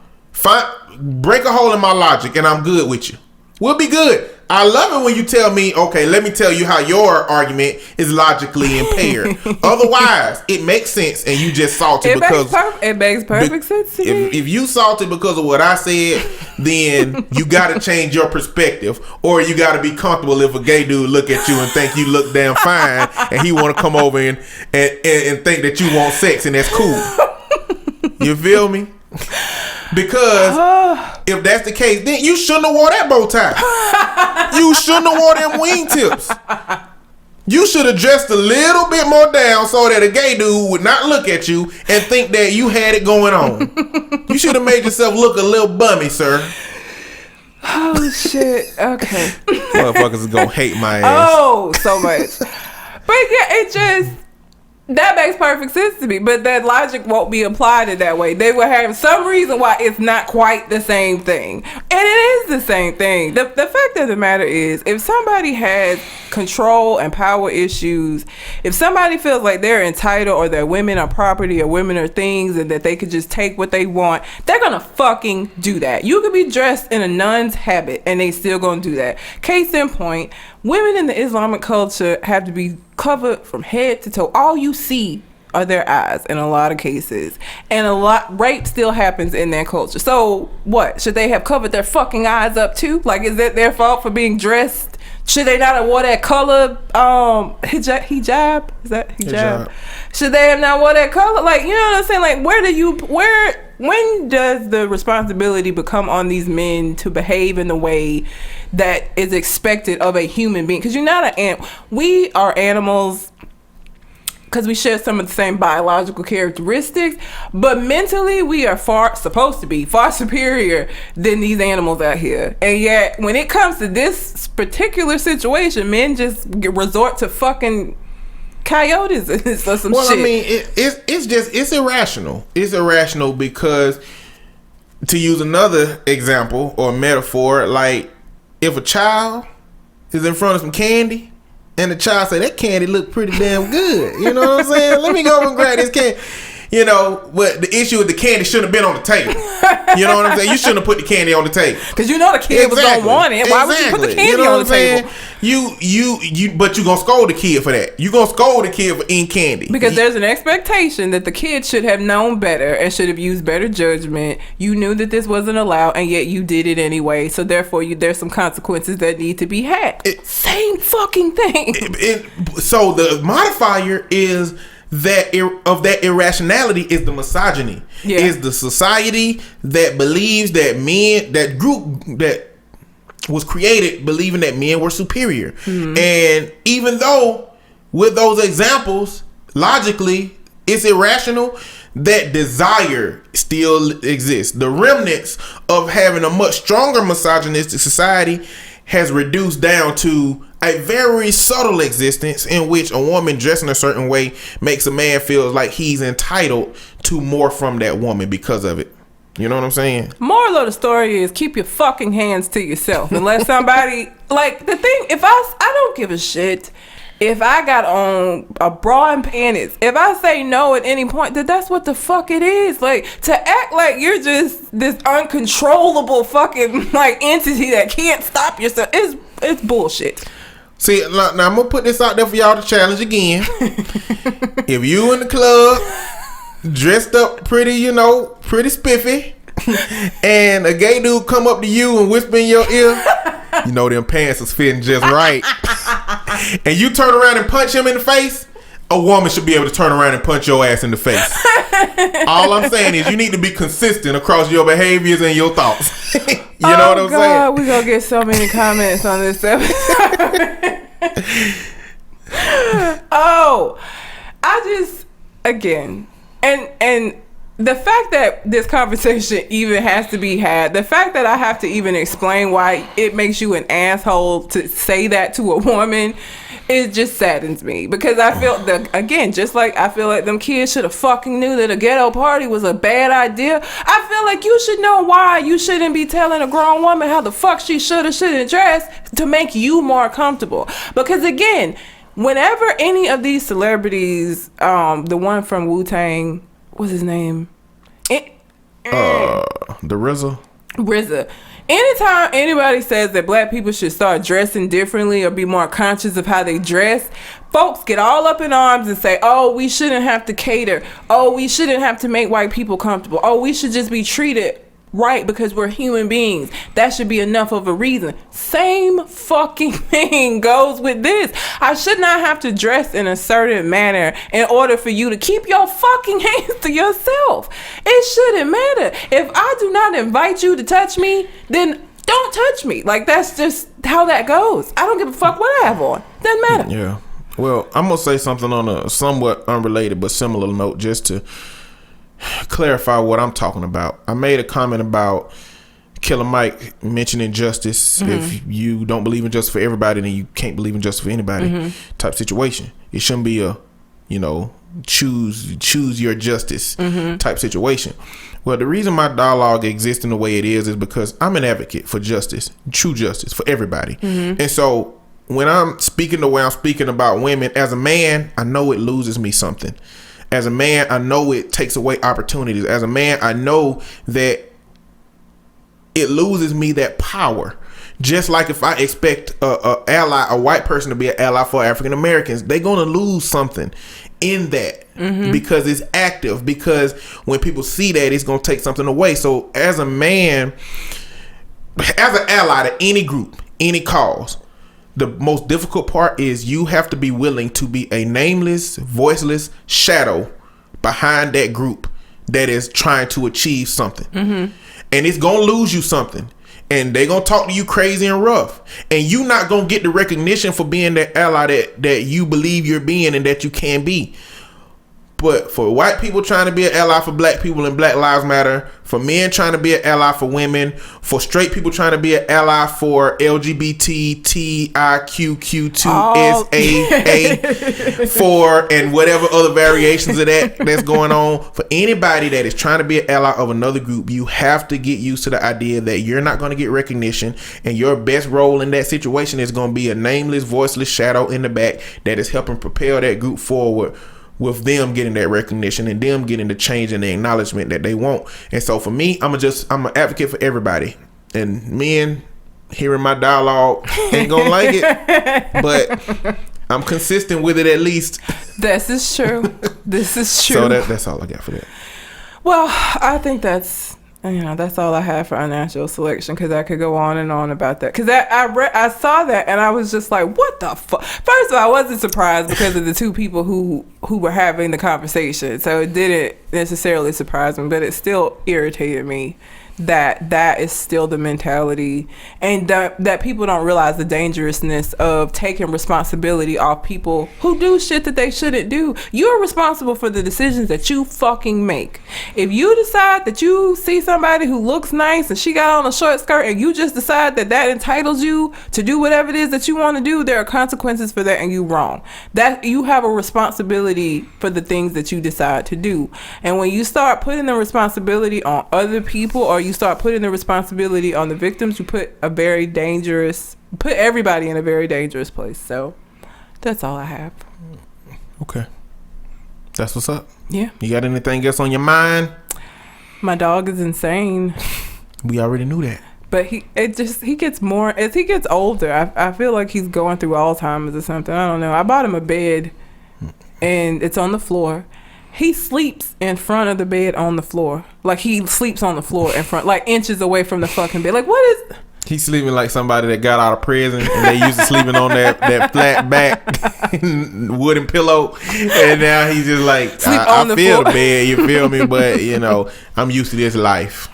Break a hole in my logic and I'm good with you. We'll be good. I love it when you tell me, okay, let me tell you how your argument is logically impaired. Otherwise, it makes sense and you just salty because... It makes perfect sense to me. If you salty because of what I said, then you got to change your perspective, or you got to be comfortable if a gay dude look at you and think you look damn fine and he want to come over and think that you want sex and that's cool. You feel me? Because if that's the case, then you shouldn't have wore that bow tie. You shouldn't have wore them wingtips. You should have dressed a little bit more down so that a gay dude would not look at you and think that you had it going on. You should have made yourself look a little bummy, sir. Oh shit. Okay. Motherfuckers is gonna hate my ass. Oh, so much. But yeah, it just... That makes perfect sense to me, but that logic won't be applied in that way. They will have some reason why it's not quite the same thing. And it is the same thing. The fact of the matter is, if somebody has control and power issues, if somebody feels like they're entitled or that women are property or women are things and that they could just take what they want, they're gonna fucking do that. You could be dressed in a nun's habit and they still gonna do that. Case in point, women in the Islamic culture have to be covered from head to toe. All you see are their eyes in a lot of cases, and rape still happens in that culture. So what, should they have covered their fucking eyes up too? Like, is that their fault for being dressed? Should they not have wore that color hijab? Is that hijab? Should they have not wore that color? Like, you know what I'm saying? Like, when does the responsibility become on these men to behave in the way that is expected of a human being? Because we are animals because we share some of the same biological characteristics, but mentally we are supposed to be far superior than these animals out here. And yet when it comes to this particular situation, men just resort to fucking coyotes or some shit. I mean, it's irrational. It's irrational because, to use another example or metaphor, like if a child is in front of some candy and the child say, that candy look pretty damn good, you know what I'm saying? Let me go over and grab this candy. You know, but the issue with the candy shouldn't have been on the table. You know what I'm saying? You shouldn't have put the candy on the table. Because you know the kid was gonna want it. Why would you put the candy on the table? But you gonna scold the kid for that. You gonna scold the kid for eating candy. Because there's an expectation that the kid should have known better and should have used better judgment. You knew that this wasn't allowed, and yet you did it anyway. So therefore, there's some consequences that need to be had. Same fucking thing. So the modifier is that irrationality is the misogyny. Yeah. Is the society that believes that men, that group that was created believing that men were superior. Mm-hmm. And even though with those examples, logically, it's irrational, that desire still exists. The remnants of having a much stronger misogynistic society has reduced down to a very subtle existence in which a woman dressing a certain way makes a man feel like he's entitled to more from that woman because of it. You know what I'm saying? Moral of the story is keep your fucking hands to yourself. Unless somebody, like, the thing, if I don't give a shit if I got on a bra and panties. If I say no at any point, that's what the fuck it is. Like, to act like you're just this uncontrollable fucking like entity that can't stop yourself, it's bullshit. See, now I'm gonna put this out there for y'all to challenge again. If you in the club, dressed up pretty, pretty spiffy, and a gay dude come up to you and whisper in your ear, them pants is fitting just right, and you turn around and punch him in the face, a woman should be able to turn around and punch your ass in the face. All I'm saying is you need to be consistent across your behaviors and your thoughts. You know what I'm saying? We're going to get so many comments on this episode. I just, again, and the fact that this conversation even has to be had, the fact that I have to even explain why it makes you an asshole to say that to a woman, it just saddens me. Because I feel that, again, just like I feel like them kids should have fucking knew that a ghetto party was a bad idea, I feel like you should know why you shouldn't be telling a grown woman how the fuck she should or shouldn't dress to make you more comfortable. Because again, whenever any of these celebrities, the one from Wu-Tang, what's his name? The RZA. Anytime anybody says that black people should start dressing differently or be more conscious of how they dress, folks get all up in arms and say, oh, we shouldn't have to cater. Oh, we shouldn't have to make white people comfortable. Oh, we should just be treated right because we're human beings. That should be enough of a reason. Same fucking thing goes with this. I should not have to dress in a certain manner in order for you to keep your fucking hands to yourself. It shouldn't matter. If I do not invite you to touch me, then don't touch me. Like, that's just how that goes. I don't give a fuck what I have on. Doesn't matter. Yeah. Well, I'm going to say something on a somewhat unrelated but similar note just to clarify what I'm talking about. I made a comment about Killer Mike mentioning justice. If you don't believe in justice for everybody, then you can't believe in justice for anybody type situation. It shouldn't be a, choose your justice type situation. Well, the reason my dialogue exists in the way it is because I'm an advocate for justice, true justice for everybody. And so when I'm speaking the way I'm speaking about women, as a man, I know it loses me something. As a man, I know it takes away opportunities. As a man, I know that it loses me that power. Just like if I expect a white person to be an ally for African Americans, they're going to lose something in that because it's active. Because when people see that, it's going to take something away. So as a man, as an ally to any group, any cause, the most difficult part is you have to be willing to be a nameless, voiceless shadow behind that group that is trying to achieve something. And it's going to lose you something. And they're going to talk to you crazy and rough. And you're not going to get the recognition for being that ally that you believe you're being and that you can be. But for white people trying to be an ally for black people and Black Lives Matter, for men trying to be an ally for women, for straight people trying to be an ally for LGBTTIQQ2SAA for and whatever other variations of that's going on, for anybody that is trying to be an ally of another group, you have to get used to the idea that you're not going to get recognition, and your best role in that situation is going to be a nameless, voiceless shadow in the back that is helping propel that group forward, with them getting that recognition and them getting the change and the acknowledgement that they want. And so for me, I'm an advocate for everybody. And men hearing my dialogue ain't gonna like it, but I'm consistent with it at least. This is true. This is true. So that's all I got for that. Well, I think that's all I have for unnatural selection, because I could go on and on about that. Because I saw that and I was just like, what the fuck? First of all, I wasn't surprised because of the two people who were having the conversation. So it didn't necessarily surprise me, but it still irritated me that is still the mentality, and that people don't realize the dangerousness of taking responsibility off people who do shit that they shouldn't do. You're responsible for the decisions that you fucking make. If you decide that you see somebody who looks nice and she got on a short skirt and you just decide that entitles you to do whatever it is that you want to do, there are consequences for that, and you wrong. That you have a responsibility for the things that you decide to do. And when you start putting the responsibility on other people, or you start putting the responsibility on the victims, you put everybody in a very dangerous place. So that's all I have. Okay, that's what's up. Yeah. You got anything else on your mind? My dog is insane. We already knew that. But he gets more as he gets older. I feel like he's going through Alzheimer's or something. I don't know. I bought him a bed and it's on the floor. He sleeps in front of the bed on the floor. Like, he sleeps on the floor in front, like inches away from the fucking bed. Like, what is... He's sleeping like somebody that got out of prison and they used to sleeping on that flat back wooden pillow, and now he's just like, I feel the bed, you feel me? But you know, I'm used to this life.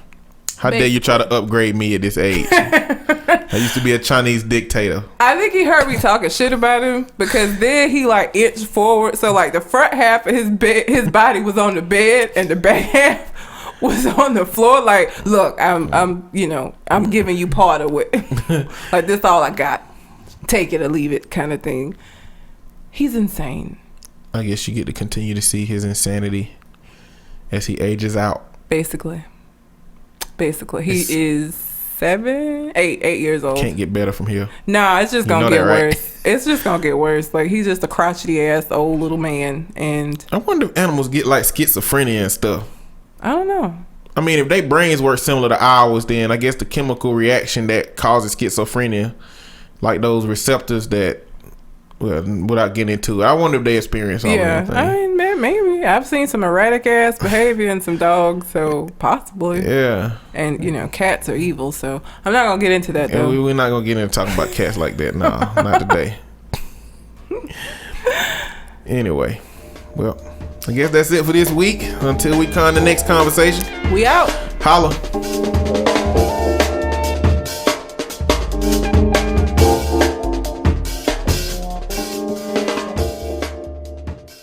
How dare you try to upgrade me at this age? I used to be a Chinese dictator. I think he heard me talking shit about him, because then he like inched forward, so like the front half of his body was on the bed and the back half was on the floor. Like, look, I'm giving you part of it. Like, this all I got. Take it or leave it, kind of thing. He's insane. I guess you get to continue to see his insanity as he ages out. Basically, he is 8 years old. Can't get better from here. Nah, it's just gonna get worse. It's just gonna get worse. Like, he's just a crotchety ass old little man. And I wonder if animals get like schizophrenia and stuff. I don't know. I mean, if their brains work similar to ours, then I guess the chemical reaction that causes schizophrenia, like those receptors that, well, without getting into it, I wonder if they experience all of that. I mean, maybe. I've seen some erratic ass behavior in some dogs, so possibly. Yeah. And, cats are evil, so I'm not going to get into that, though. We're not going to get into talking about cats like that. No, not today. Anyway, well, I guess that's it for this week. Until we come to the next conversation. We out. Holla.